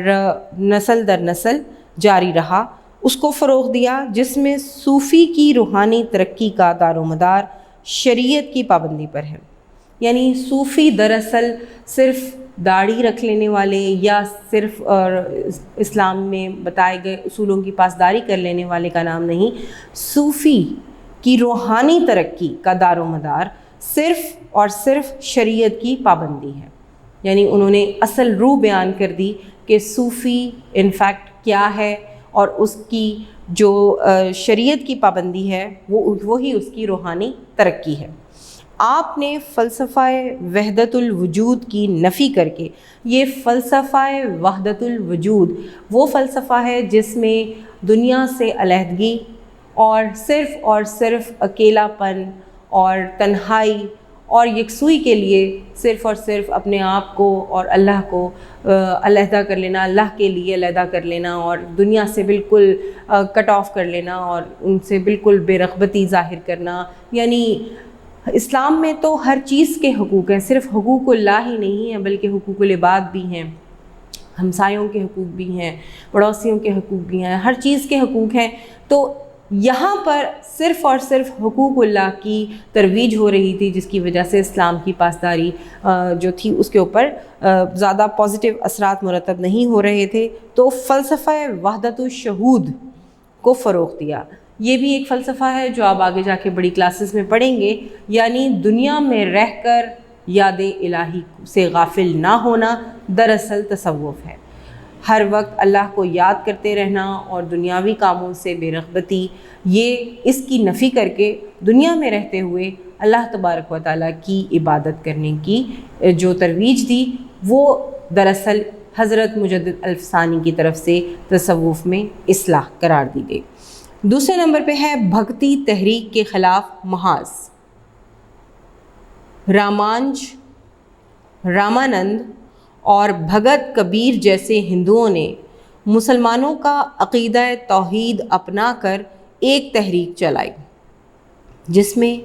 نسل در نسل جاری رہا، اس کو فروغ دیا، جس میں صوفی کی روحانی ترقی کا دار و مدار شریعت کی پابندی پر ہے۔ یعنی صوفی دراصل صرف داڑھی رکھ لینے والے یا صرف اسلام میں بتائے گئے اصولوں کی پاسداری کر لینے والے کا نام نہیں، صوفی کی روحانی ترقی کا دار و مدار صرف اور صرف شریعت کی پابندی ہے۔ یعنی انہوں نے اصل روح بیان کر دی کہ صوفی انفیکٹ کیا ہے، اور اس کی جو شریعت کی پابندی ہے وہی اس کی روحانی ترقی ہے۔ آپ نے فلسفہ وحدت الوجود کی نفی کر کے، یہ فلسفہ وحدت الوجود وہ فلسفہ ہے جس میں دنیا سے علیحدگی اور صرف اکیلا پن اور تنہائی اور یکسوئی کے لیے صرف اور صرف اپنے آپ کو اور اللہ کو علیحدہ کر لینا، اللہ کے لیے علیحدہ کر لینا، اور دنیا سے بالکل کٹ آف کر لینا اور ان سے بالکل بے رغبتی ظاہر کرنا۔ یعنی اسلام میں تو ہر چیز کے حقوق ہیں، صرف حقوق اللہ ہی نہیں ہیں بلکہ حقوق العباد بھی ہیں، ہمسایوں کے حقوق بھی ہیں، پڑوسیوں کے حقوق بھی ہیں، ہر چیز کے حقوق ہیں۔ تو یہاں پر صرف اور صرف حقوق اللہ کی ترویج ہو رہی تھی، جس کی وجہ سے اسلام کی پاسداری جو تھی اس کے اوپر زیادہ پازیٹیو اثرات مرتب نہیں ہو رہے تھے۔ تو فلسفہ وحدت الشہود کو فروغ دیا۔ یہ بھی ایک فلسفہ ہے جو آپ آگے جا کے بڑی کلاسز میں پڑھیں گے، یعنی دنیا میں رہ کر یاد الہی سے غافل نہ ہونا دراصل تصوف ہے۔ ہر وقت اللہ کو یاد کرتے رہنا اور دنیاوی کاموں سے بے رغبتی، یہ اس کی نفی کر کے دنیا میں رہتے ہوئے اللہ تبارک و تعالیٰ کی عبادت کرنے کی جو ترویج دی، وہ دراصل حضرت مجدد الفسانی کی طرف سے تصوف میں اصلاح قرار دی گئی۔ دوسرے نمبر پہ ہے بھکتی تحریک کے خلاف محاذ۔ رامانند اور بھگت کبیر جیسے ہندوؤں نے مسلمانوں کا عقیدہ توحید اپنا کر ایک تحریک چلائی، جس میں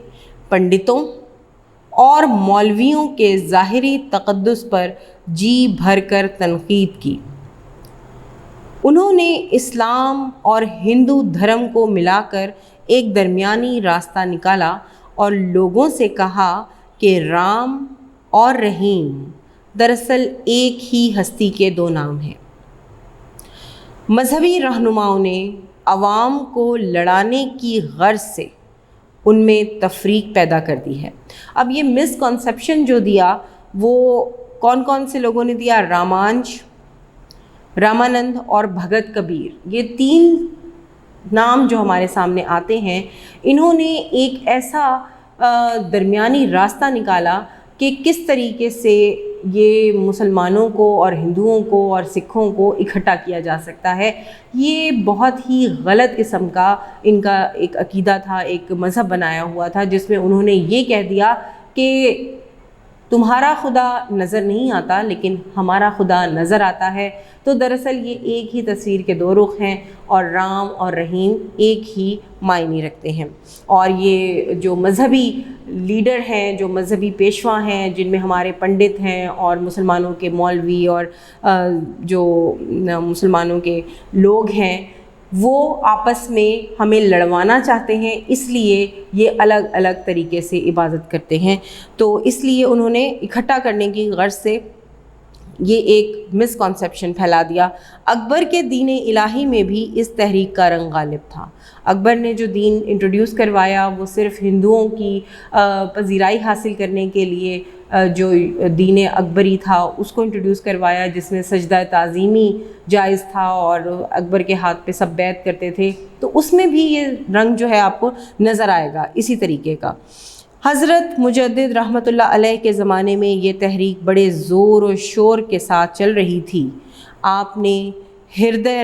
پنڈتوں اور مولویوں کے ظاہری تقدس پر جی بھر کر تنقید کی۔ انہوں نے اسلام اور ہندو دھرم کو ملا کر ایک درمیانی راستہ نکالا اور لوگوں سے کہا کہ رام اور رحیم دراصل ایک ہی ہستی کے دو نام ہیں۔ مذہبی رہنماؤں نے عوام کو لڑانے کی غرض سے ان میں تفریق پیدا کر دی ہے۔ اب یہ مس کنسیپشن جو دیا وہ کون کون سے لوگوں نے دیا؟ رامانند اور بھگت کبیر، یہ تین نام جو ہمارے سامنے آتے ہیں، انہوں نے ایک ایسا درمیانی راستہ نکالا کہ کس طریقے سے یہ مسلمانوں کو اور ہندوؤں کو اور سکھوں کو اکٹھا کیا جا سکتا ہے۔ یہ بہت ہی غلط قسم کا ان کا ایک عقیدہ تھا، ایک مذہب بنایا ہوا تھا، جس میں انہوں نے یہ کہہ دیا کہ تمہارا خدا نظر نہیں آتا لیکن ہمارا خدا نظر آتا ہے. تو دراصل یہ ایک ہی تصویر کے دو رخ ہیں اور رام اور رحیم ایک ہی معنی رکھتے ہیں. اور یہ جو مذہبی لیڈر ہیں، جو مذہبی پیشوا ہیں، جن میں ہمارے پنڈت ہیں اور مسلمانوں کے مولوی اور جو مسلمانوں کے لوگ ہیں، وہ آپس میں ہمیں لڑوانا چاہتے ہیں، اس لیے یہ الگ الگ طریقے سے عبادت کرتے ہیں. تو اس لیے انہوں نے اکٹھا کرنے کی غرض سے یہ ایک مس کنسیپشن پھیلا دیا. اکبر کے دین الہی میں بھی اس تحریک کا رنگ غالب تھا. اکبر نے جو دین انٹروڈیوس کروایا وہ صرف ہندوؤں کی پذیرائی حاصل کرنے کے لیے جو دین اکبری تھا اس کو انٹروڈیوس کروایا، جس میں سجدہ تعظیمی جائز تھا اور اکبر کے ہاتھ پہ سب بیعت کرتے تھے. تو اس میں بھی یہ رنگ جو ہے آپ کو نظر آئے گا اسی طریقے کا. حضرت مجدد رحمۃ اللہ علیہ کے زمانے میں یہ تحریک بڑے زور و شور کے ساتھ چل رہی تھی. آپ نے ہردے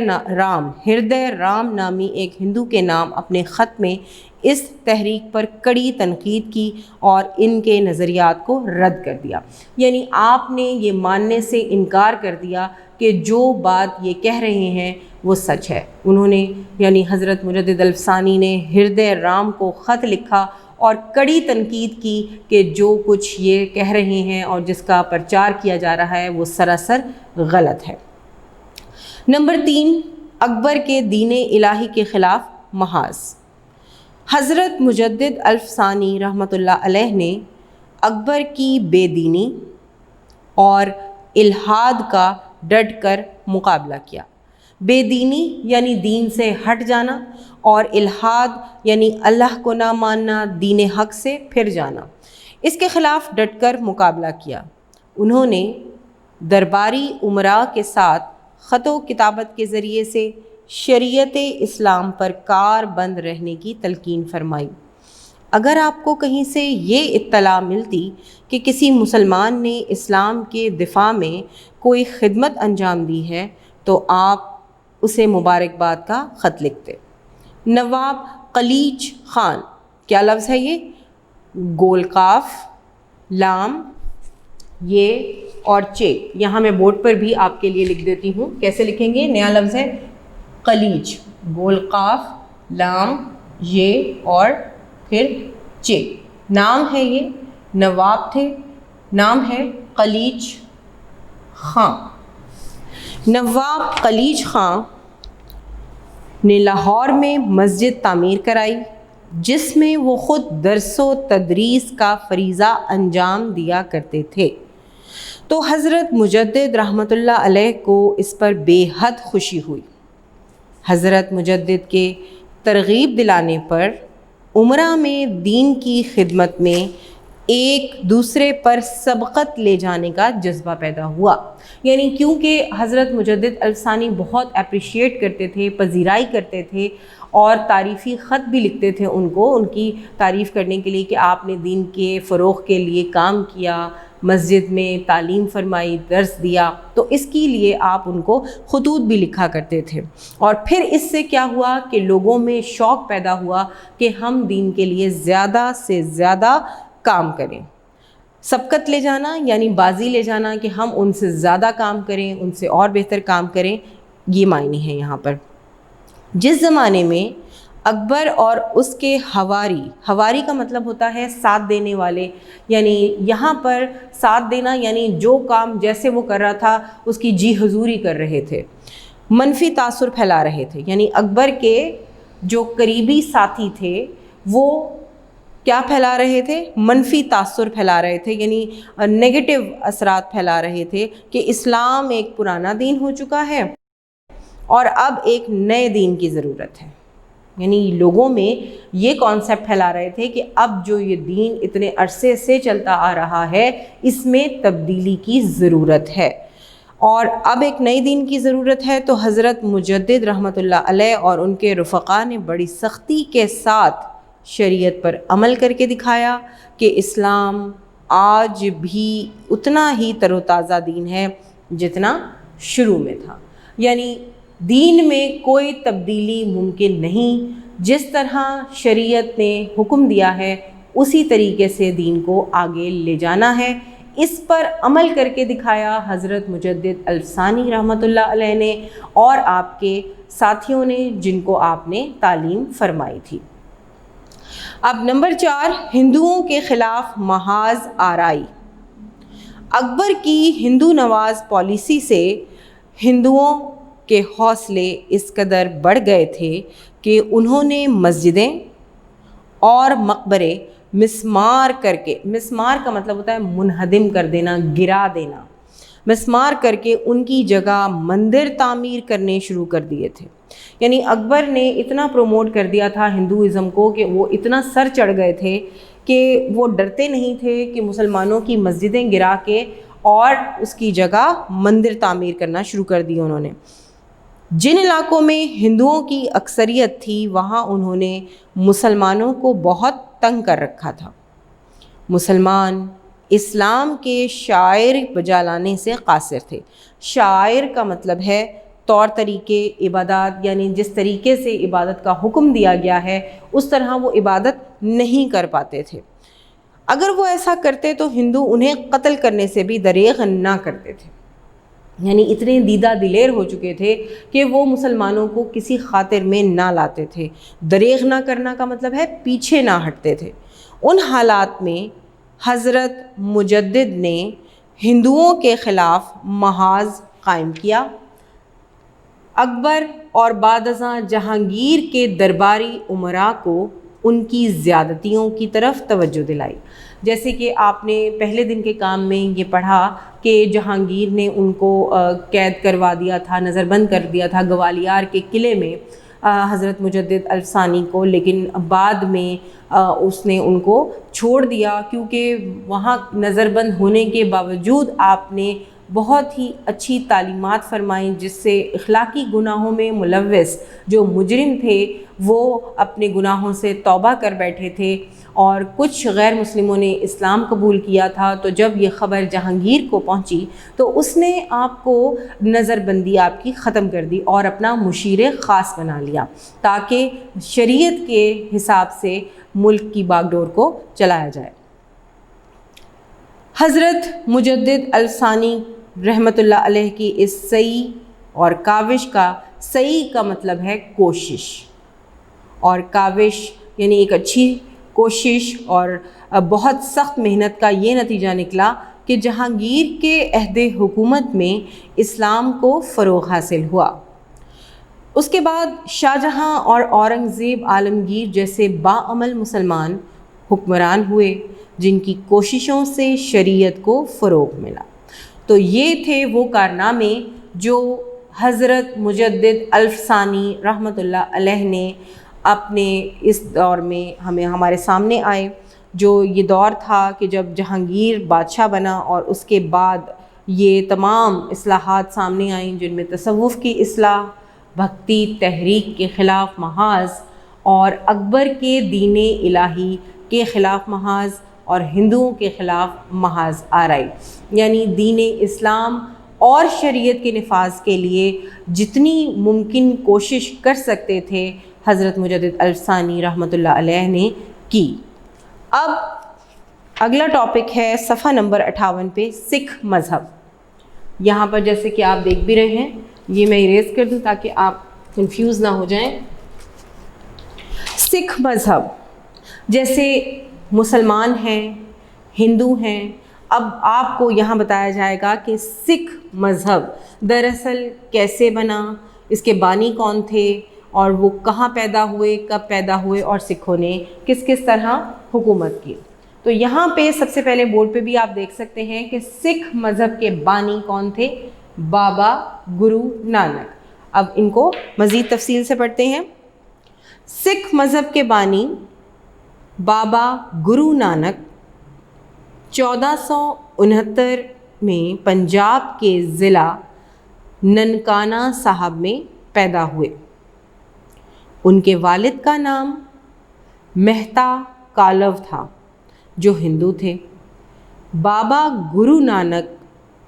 رام نامی ایک ہندو کے نام اپنے خط میں اس تحریک پر کڑی تنقید کی اور ان کے نظریات کو رد کر دیا. یعنی آپ نے یہ ماننے سے انکار کر دیا کہ جو بات یہ کہہ رہے ہیں وہ سچ ہے. انہوں نے یعنی حضرت مجدد الفسانی نے ہردے رام کو خط لکھا اور کڑی تنقید کی کہ جو کچھ یہ کہہ رہے ہیں اور جس کا پرچار کیا جا رہا ہے وہ سراسر غلط ہے. نمبر 3، اکبر کے دین الہی کے خلاف محاذ. حضرت مجدد الفسانی رحمۃ اللہ علیہ نے اکبر کی بے دینی اور الحاد کا ڈٹ کر مقابلہ کیا. بے دینی یعنی دین سے ہٹ جانا اور الحاد یعنی اللہ کو نہ ماننا، دین حق سے پھر جانا، اس کے خلاف ڈٹ کر مقابلہ کیا. انہوں نے درباری امراء کے ساتھ خط و کتابت کے ذریعے سے شریعت اسلام پر کار بند رہنے کی تلقین فرمائی. اگر آپ کو کہیں سے یہ اطلاع ملتی کہ کسی مسلمان نے اسلام کے دفاع میں کوئی خدمت انجام دی ہے تو آپ اسے مبارکباد کا خط لکھتے. نواب قلیچ خان، کیا لفظ ہے یہ؟ گول قاف، لام، یہ اور چے. یہاں میں بورڈ پر بھی آپ کے لیے لکھ دیتی ہوں. کیسے لکھیں گے؟ نیا لفظ ہے قلیچ، گول قاف، لام، یہ اور پھر چے. نام ہے یہ، نواب تھے، نام ہے قلیچ خان. نواب قلیچ خان نے لاہور میں مسجد تعمیر کرائی جس میں وہ خود درس و تدریس کا فریضہ انجام دیا کرتے تھے. تو حضرت مجدد رحمۃ اللہ علیہ کو اس پر بے حد خوشی ہوئی. حضرت مجدد کے ترغیب دلانے پر امراء میں دین کی خدمت میں ایک دوسرے پر سبقت لے جانے کا جذبہ پیدا ہوا. یعنی کیونکہ حضرت مجدد الفسانی بہت اپریشیٹ کرتے تھے، پذیرائی کرتے تھے اور تعریفی خط بھی لکھتے تھے ان کو، ان کی تعریف کرنے کے لیے کہ آپ نے دین کے فروغ کے لیے کام کیا، مسجد میں تعلیم فرمائی، درس دیا. تو اس کے لیے آپ ان کو خطوط بھی لکھا کرتے تھے. اور پھر اس سے کیا ہوا کہ لوگوں میں شوق پیدا ہوا کہ ہم دین کے لیے زیادہ سے زیادہ کام کریں. سبقت لے جانا یعنی بازی لے جانا کہ ہم ان سے زیادہ کام کریں، ان سے اور بہتر کام کریں، یہ معنی ہے یہاں پر. جس زمانے میں اکبر اور اس کے حواری کا مطلب ہوتا ہے ساتھ دینے والے، یعنی یہاں پر ساتھ دینا یعنی جو کام جیسے وہ کر رہا تھا اس کی جی حضوری کر رہے تھے، منفی تاثر پھیلا رہے تھے. یعنی اکبر کے جو قریبی ساتھی تھے وہ کیا پھیلا رہے تھے؟ منفی تاثر پھیلا رہے تھے، یعنی نیگیٹو اثرات پھیلا رہے تھے کہ اسلام ایک پرانا دین ہو چکا ہے اور اب ایک نئے دین کی ضرورت ہے. یعنی لوگوں میں یہ کانسیپٹ پھیلا رہے تھے کہ اب جو یہ دین اتنے عرصے سے چلتا آ رہا ہے اس میں تبدیلی کی ضرورت ہے اور اب ایک نئی دین کی ضرورت ہے. تو حضرت مجدد رحمۃ اللہ علیہ اور ان کے رفقا نے بڑی سختی کے ساتھ شریعت پر عمل کر کے دکھایا کہ اسلام آج بھی اتنا ہی تر و تازہ دین ہے جتنا شروع میں تھا. یعنی دین میں کوئی تبدیلی ممکن نہیں، جس طرح شریعت نے حکم دیا ہے اسی طریقے سے دین کو آگے لے جانا ہے. اس پر عمل کر کے دکھایا حضرت مجدد الفسانی رحمۃ اللہ علیہ نے اور آپ کے ساتھیوں نے جن کو آپ نے تعلیم فرمائی تھی۔ اب نمبر 4، ہندوؤں کے خلاف محاذ آرائی۔ اکبر کی ہندو نواز پالیسی سے ہندوؤں کے حوصلے اس قدر بڑھ گئے تھے کہ انہوں نے مسجدیں اور مقبرے مسمار کر کے، مسمار کا مطلب ہوتا ہے منہدم کر دینا، گرا دینا، مسمار کر کے ان کی جگہ مندر تعمیر کرنے شروع کر دیے تھے۔ یعنی اکبر نے اتنا پروموٹ کر دیا تھا ہندوازم کو کہ وہ اتنا سر چڑھ گئے تھے کہ وہ ڈرتے نہیں تھے کہ مسلمانوں کی مسجدیں گرا کے اور اس کی جگہ مندر تعمیر کرنا شروع کر دی انہوں نے۔ جن علاقوں میں ہندوؤں کی اکثریت تھی وہاں انہوں نے مسلمانوں کو بہت تنگ کر رکھا تھا۔ مسلمان اسلام کے شعائر بجا لانے سے قاصر تھے۔ شعائر کا مطلب ہے طور طریقے، عبادات، یعنی جس طریقے سے عبادت کا حکم دیا گیا ہے اس طرح وہ عبادت نہیں کر پاتے تھے۔ اگر وہ ایسا کرتے تو ہندو انہیں قتل کرنے سے بھی دریغ نہ کرتے تھے۔ یعنی اتنے دیدہ دلیر ہو چکے تھے کہ وہ مسلمانوں کو کسی خاطر میں نہ لاتے تھے۔ دریغ نہ کرنا کا مطلب ہے پیچھے نہ ہٹتے تھے۔ ان حالات میں حضرت مجدد نے ہندوؤں کے خلاف محاذ قائم کیا۔ اکبر اور بعد ازاں جہانگیر کے درباری امراء کو ان کی زیادتیوں کی طرف توجہ دلائی۔ جیسے کہ آپ نے پہلے دن کے کام میں یہ پڑھا کہ جہانگیر نے ان کو قید کروا دیا تھا، نظر بند کر دیا تھا گوالیار کے قلعے میں حضرت مجدد الفسانی کو، لیکن بعد میں اس نے ان کو چھوڑ دیا کیونکہ وہاں نظر بند ہونے کے باوجود آپ نے بہت ہی اچھی تعلیمات فرمائیں جس سے اخلاقی گناہوں میں ملوث جو مجرم تھے وہ اپنے گناہوں سے توبہ کر بیٹھے تھے، اور کچھ غیر مسلموں نے اسلام قبول کیا تھا۔ تو جب یہ خبر جہانگیر کو پہنچی تو اس نے آپ کو نظر بندی آپ کی ختم کر دی اور اپنا مشیر خاص بنا لیا تاکہ شریعت کے حساب سے ملک کی باغ ڈور کو چلایا جائے۔ حضرت مجدد الفسانی رحمۃ اللہ علیہ کی اس سعی اور کاوش کا، سعی کا مطلب ہے کوشش، اور کاوش یعنی ایک اچھی کوشش اور بہت سخت محنت کا یہ نتیجہ نکلا کہ جہانگیر کے عہد حکومت میں اسلام کو فروغ حاصل ہوا۔ اس کے بعد شاہ جہاں اور اورنگزیب عالمگیر جیسے باعمل مسلمان حکمران ہوئے جن کی کوششوں سے شریعت کو فروغ ملا۔ تو یہ تھے وہ کارنامے جو حضرت مجدد الفسانی رحمۃ اللہ علیہ نے اپنے اس دور میں ہمارے سامنے آئے، جو یہ دور تھا کہ جب جہانگیر بادشاہ بنا اور اس کے بعد یہ تمام اصلاحات سامنے آئیں جن میں تصوف کی اصلاح، بھکتی تحریک کے خلاف محاذ، اور اکبر کے دین الہی کے خلاف محاذ، اور ہندوؤں کے خلاف محاذ آرائی۔ یعنی دین اسلام اور شریعت کے نفاذ کے لیے جتنی ممکن کوشش کر سکتے تھے حضرت مجدد الفسانی رحمۃ اللہ علیہ نے کی۔ اب اگلا ٹاپک ہے صفحہ نمبر 58 پہ سکھ مذہب۔ یہاں پر جیسے کہ آپ دیکھ بھی رہے ہیں، یہ میں اریز کر دوں تاکہ آپ کنفیوز نہ ہو جائیں۔ سکھ مذہب جیسے مسلمان ہیں، ہندو ہیں، اب آپ کو یہاں بتایا جائے گا کہ سکھ مذہب دراصل کیسے بنا، اس کے بانی کون تھے، اور وہ کہاں پیدا ہوئے، کب پیدا ہوئے، اور سکھوں نے کس کس طرح حکومت کی۔ تو یہاں پہ سب سے پہلے بورڈ پہ بھی آپ دیکھ سکتے ہیں کہ سکھ مذہب کے بانی کون تھے، بابا گرو نانک۔ اب ان کو مزید تفصیل سے پڑھتے ہیں۔ سکھ مذہب کے بانی بابا گرو نانک 1469 میں پنجاب کے ضلع ننکانہ صاحب میں پیدا ہوئے۔ ان کے والد کا نام مہتا کالو تھا جو ہندو تھے۔ بابا گرو نانک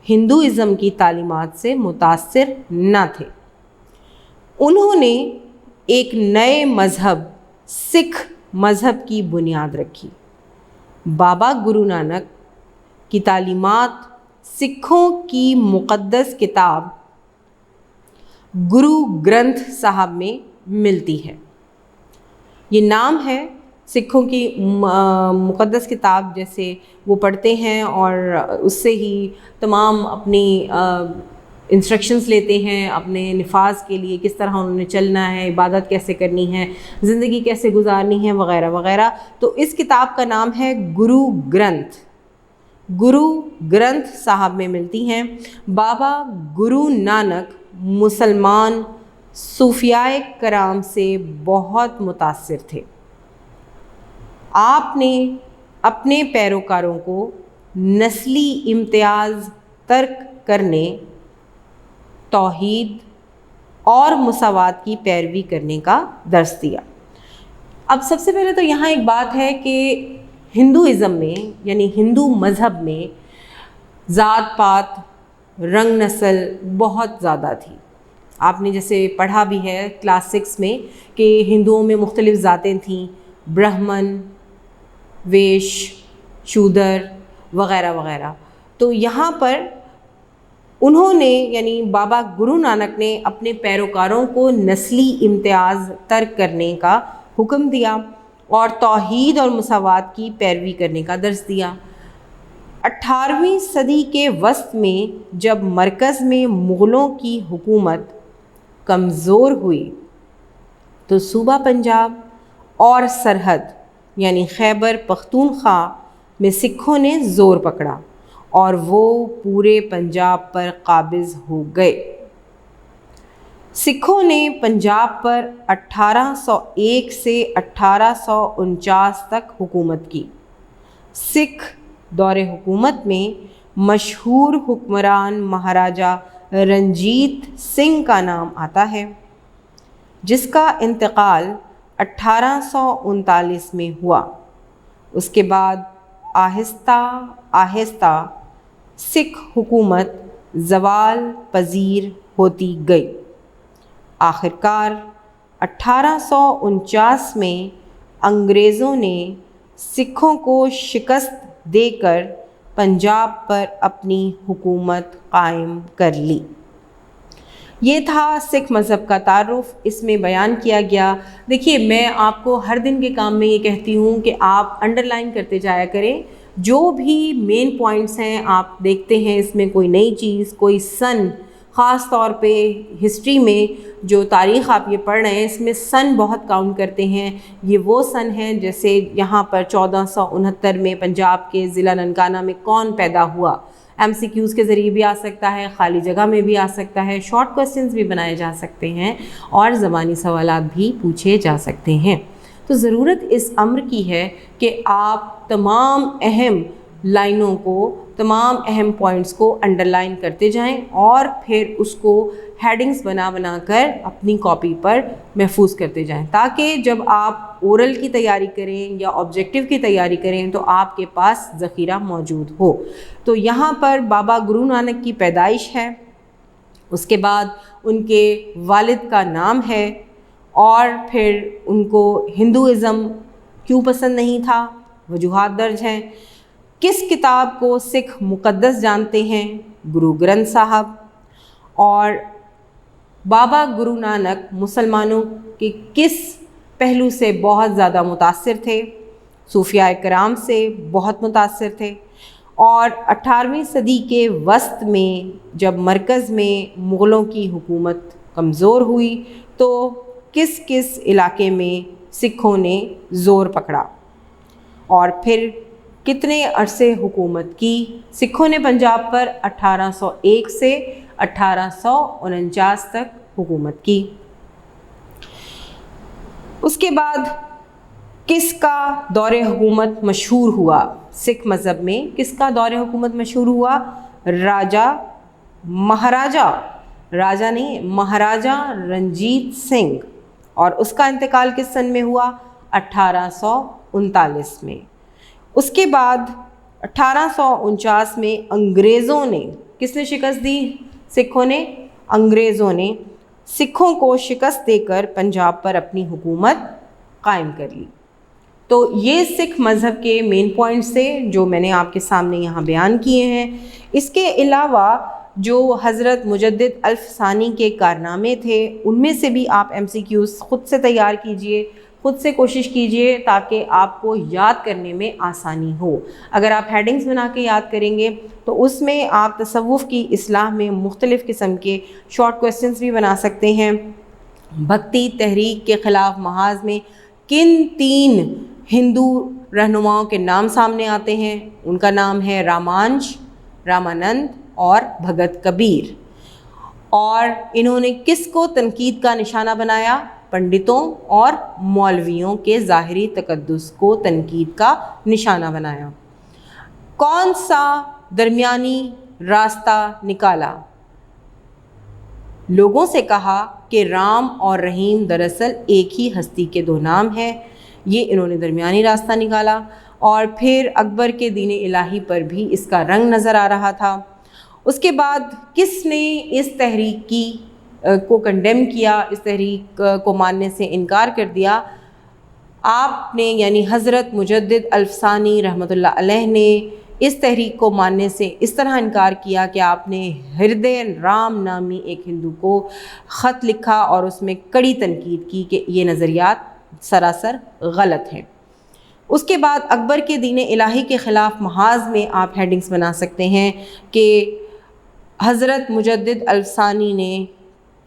ہندوازم کی تعلیمات سے متاثر نہ تھے۔ انہوں نے ایک نئے مذہب سکھ مذہب کی بنیاد رکھی۔ بابا گرو نانک کی تعلیمات سکھوں کی مقدس کتاب گرو گرنتھ صاحب میں ملتی ہے۔ یہ نام ہے سکھوں کی مقدس کتاب، جیسے وہ پڑھتے ہیں اور اس سے ہی تمام اپنی انسٹرکشنز لیتے ہیں اپنے نفاذ کے لیے، کس طرح انہوں نے چلنا ہے، عبادت کیسے کرنی ہے، زندگی کیسے گزارنی ہے، وغیرہ وغیرہ۔ تو اس کتاب کا نام ہے گرو گرنتھ، گرو گرنتھ صاحب میں ملتی ہیں۔ بابا گرو نانک مسلمان صوفیاء کرام سے بہت متاثر تھے۔ آپ نے اپنے پیروکاروں کو نسلی امتیاز ترک کرنے، توحید اور مساوات کی پیروی کرنے کا درس دیا۔ اب سب سے پہلے تو یہاں ایک بات ہے کہ ہندوازم میں، یعنی ہندو مذہب میں، ذات پات، رنگ نسل بہت زیادہ تھی۔ آپ نے جیسے پڑھا بھی ہے کلاس 6 میں کہ ہندوؤں میں مختلف ذاتیں تھیں، برہمن، ویش، شودر وغیرہ وغیرہ۔ تو یہاں پر انہوں نے، یعنی بابا گرو نانک نے اپنے پیروکاروں کو نسلی امتیاز ترک کرنے کا حکم دیا اور توحید اور مساوات کی پیروی کرنے کا درس دیا۔ 18ویں صدی کے وسط میں جب مرکز میں مغلوں کی حکومت کمزور ہوئی تو صوبہ پنجاب اور سرحد یعنی خیبر پختونخوا میں سکھوں نے زور پکڑا اور وہ پورے پنجاب پر قابض ہو گئے۔ سکھوں نے پنجاب پر 1801 سے 1849 تک حکومت کی۔ سکھ دور حکومت میں مشہور حکمران مہاراجا رنجیت سنگھ کا نام آتا ہے، جس کا انتقال 1839 میں ہوا۔ اس کے بعد آہستہ آہستہ سکھ حکومت زوال پذیر ہوتی گئی۔ آخرکار 1849 میں انگریزوں نے سکھوں کو شکست دے کر پنجاب پر اپنی حکومت قائم کر لی۔ یہ تھا سکھ مذہب کا تعارف، اس میں بیان کیا گیا۔ دیکھیے، میں آپ کو ہر دن کے کام میں یہ کہتی ہوں کہ آپ انڈر لائن کرتے جایا کریں، جو بھی مین پوائنٹس ہیں آپ دیکھتے ہیں، اس میں کوئی نئی چیز، کوئی سن، خاص طور پہ ہسٹری میں جو تاریخ آپ یہ پڑھ رہے ہیں، اس میں سن بہت کاؤنٹ کرتے ہیں۔ یہ وہ سن ہیں جیسے یہاں پر 1469 میں پنجاب کے ضلع ننکانہ میں کون پیدا ہوا، ایم سی کیوز کے ذریعے بھی آ سکتا ہے، خالی جگہ میں بھی آ سکتا ہے، شارٹ کوسچنز بھی بنائے جا سکتے ہیں اور زبانی سوالات بھی پوچھے جا سکتے ہیں۔ تو ضرورت اس امر کی ہے کہ آپ تمام اہم لائنوں کو، تمام اہم پوائنٹس کو انڈر لائن کرتے جائیں اور پھر اس کو ہیڈنگز بنا بنا کر اپنی کاپی پر محفوظ کرتے جائیں، تاکہ جب آپ اورل کی تیاری کریں یا آبجیکٹیو کی تیاری کریں تو آپ کے پاس ذخیرہ موجود ہو۔ تو یہاں پر بابا گرو نانک کی پیدائش ہے، اس کے بعد ان کے والد کا نام ہے، اور پھر ان کو ہندوازم کیوں پسند نہیں تھا، وجوہات درج ہیں۔ کس کتاب کو سکھ مقدس جانتے ہیں؟ گرو گرنتھ صاحب۔ اور بابا گرو نانک مسلمانوں کے کس پہلو سے بہت زیادہ متاثر تھے؟ صوفیاء کرام سے بہت متاثر تھے۔ اور 18ویں صدی کے وسط میں جب مرکز میں مغلوں کی حکومت کمزور ہوئی تو کس کس علاقے میں سکھوں نے زور پکڑا اور پھر کتنے عرصے حکومت کی؟ سکھوں نے پنجاب پر 1801 سے 1849 تک حکومت کی۔ اس کے بعد کس کا دور حکومت مشہور ہوا؟ سکھ مذہب میں کس کا دور حکومت مشہور ہوا؟ مہاراجا رنجیت سنگھ، اور اس کا انتقال کس سن میں ہوا؟ 1839 میں۔ اس کے بعد 1849 میں انگریزوں نے، کس نے شکست دی؟ سکھوں نے۔ انگریزوں نے سکھوں کو شکست دے کر پنجاب پر اپنی حکومت قائم کر لی۔ تو یہ سکھ مذہب کے مین پوائنٹس تھے جو میں نے آپ کے سامنے یہاں بیان کیے ہیں۔ اس کے علاوہ جو حضرت مجدد الف ثانی کے کارنامے تھے ان میں سے بھی آپ MCQs خود سے تیار کیجئے، خود سے کوشش کیجئے تاکہ آپ کو یاد کرنے میں آسانی ہو۔ اگر آپ ہیڈنگز بنا کے یاد کریں گے تو اس میں آپ تصوف کی اصلاح میں مختلف قسم کے شارٹ کویسچنز بھی بنا سکتے ہیں۔ بھکتی تحریک کے خلاف محاذ میں کن 3 ہندو رہنماؤں کے نام سامنے آتے ہیں؟ ان کا نام ہے رامانش، رامانند اور بھگت کبیر۔ اور انہوں نے کس کو تنقید کا نشانہ بنایا؟ پنڈتوں اور مولویوں کے ظاہری تقدس کو تنقید کا نشانہ بنایا۔ کون سا درمیانی راستہ نکالا؟ لوگوں سے کہا کہ رام اور رحیم دراصل ایک ہی ہستی کے 2 نام ہیں، یہ انہوں نے درمیانی راستہ نکالا۔ اور پھر اکبر کے دین الہی پر بھی اس کا رنگ نظر آ رہا تھا۔ اس کے بعد کس نے اس تحریک کو کنڈیم کیا، اس تحریک کو ماننے سے انکار کر دیا؟ آپ نے یعنی حضرت مجدد الف ثانی رحمۃ اللہ علیہ نے اس تحریک کو ماننے سے اس طرح انکار کیا کہ آپ نے ہردے رام نامی ایک ہندو کو خط لکھا اور اس میں کڑی تنقید کی کہ یہ نظریات سراسر غلط ہیں۔ اس کے بعد اکبر کے دین الہی کے خلاف محاذ میں آپ ہیڈنگز بنا سکتے ہیں کہ حضرت مجدد الف ثانی نے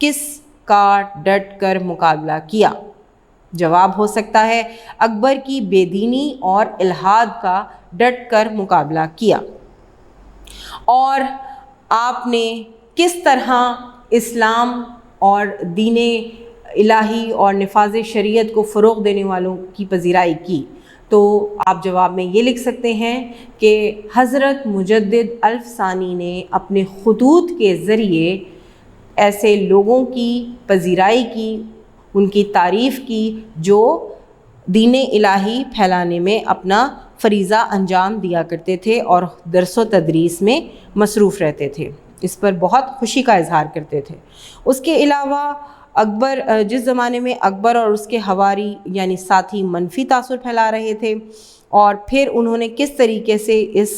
کس کا ڈٹ کر مقابلہ کیا؟ جواب ہو سکتا ہے اکبر کی بے دینی اور الحاد کا ڈٹ کر مقابلہ کیا۔ اور آپ نے کس طرح اسلام اور دین الہی اور نفاذ شریعت کو فروغ دینے والوں کی پذیرائی کی؟ تو آپ جواب میں یہ لکھ سکتے ہیں کہ حضرت مجدد الف ثانی نے اپنے خطوط کے ذریعے ایسے لوگوں کی پذیرائی کی، ان کی تعریف کی جو دین الہی پھیلانے میں اپنا فریضہ انجام دیا کرتے تھے اور درس و تدریس میں مصروف رہتے تھے، اس پر بہت خوشی کا اظہار کرتے تھے۔ اس کے علاوہ اکبر جس زمانے میں اکبر اور اس کے حواری یعنی ساتھی منفی تاثر پھیلا رہے تھے اور پھر انہوں نے کس طریقے سے اس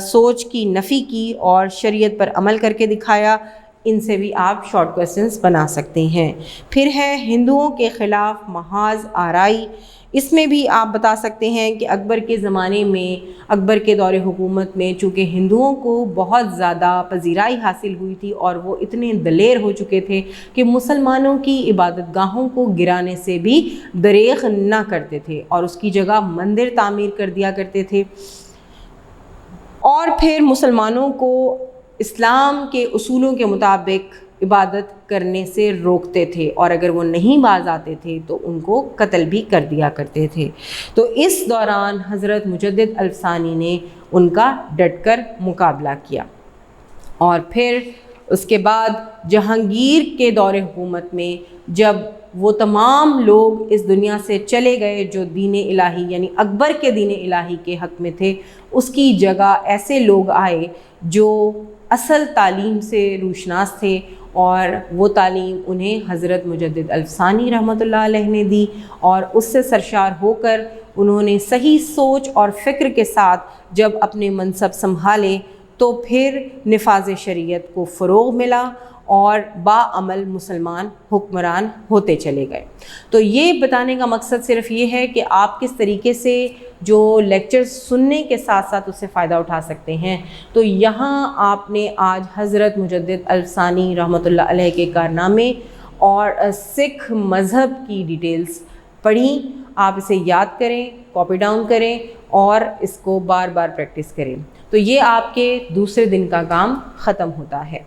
سوچ کی نفی کی اور شریعت پر عمل کر کے دکھایا، ان سے بھی آپ شارٹ کویسچنز بنا سکتے ہیں۔ پھر ہے ہندوؤں کے خلاف محاذ آرائی، اس میں بھی آپ بتا سکتے ہیں کہ اکبر کے زمانے میں، اکبر کے دور حکومت میں چونکہ ہندوؤں کو بہت زیادہ پذیرائی حاصل ہوئی تھی اور وہ اتنے دلیر ہو چکے تھے کہ مسلمانوں کی عبادت گاہوں کو گرانے سے بھی دریغ نہ کرتے تھے اور اس کی جگہ مندر تعمیر کر دیا کرتے تھے، اور پھر مسلمانوں کو اسلام کے اصولوں کے مطابق عبادت کرنے سے روکتے تھے اور اگر وہ نہیں باز آتے تھے تو ان کو قتل بھی کر دیا کرتے تھے۔ تو اس دوران حضرت مجدد الف ثانی نے ان کا ڈٹ کر مقابلہ کیا۔ اور پھر اس کے بعد جہانگیر کے دور حکومت میں جب وہ تمام لوگ اس دنیا سے چلے گئے جو دین الہی یعنی اکبر کے دین الہی کے حق میں تھے، اس کی جگہ ایسے لوگ آئے جو اصل تعلیم سے روشناس تھے اور وہ تعلیم انہیں حضرت مجدد الف ثانی رحمۃ اللہ علیہ نے دی اور اس سے سرشار ہو کر انہوں نے صحیح سوچ اور فکر کے ساتھ جب اپنے منصب سنبھالے تو پھر نفاذ شریعت کو فروغ ملا اور باعمل مسلمان حکمران ہوتے چلے گئے۔ تو یہ بتانے کا مقصد صرف یہ ہے کہ آپ کس طریقے سے جو لیکچر سننے کے ساتھ ساتھ اس سے فائدہ اٹھا سکتے ہیں۔ تو یہاں آپ نے آج حضرت مجدد الف ثانی رحمۃ اللہ علیہ کے کارنامے اور سکھ مذہب کی ڈیٹیلز پڑھیں، آپ اسے یاد کریں، کاپی ڈاؤن کریں اور اس کو بار بار پریکٹس کریں۔ تو یہ آپ کے دوسرے دن کا کام ختم ہوتا ہے۔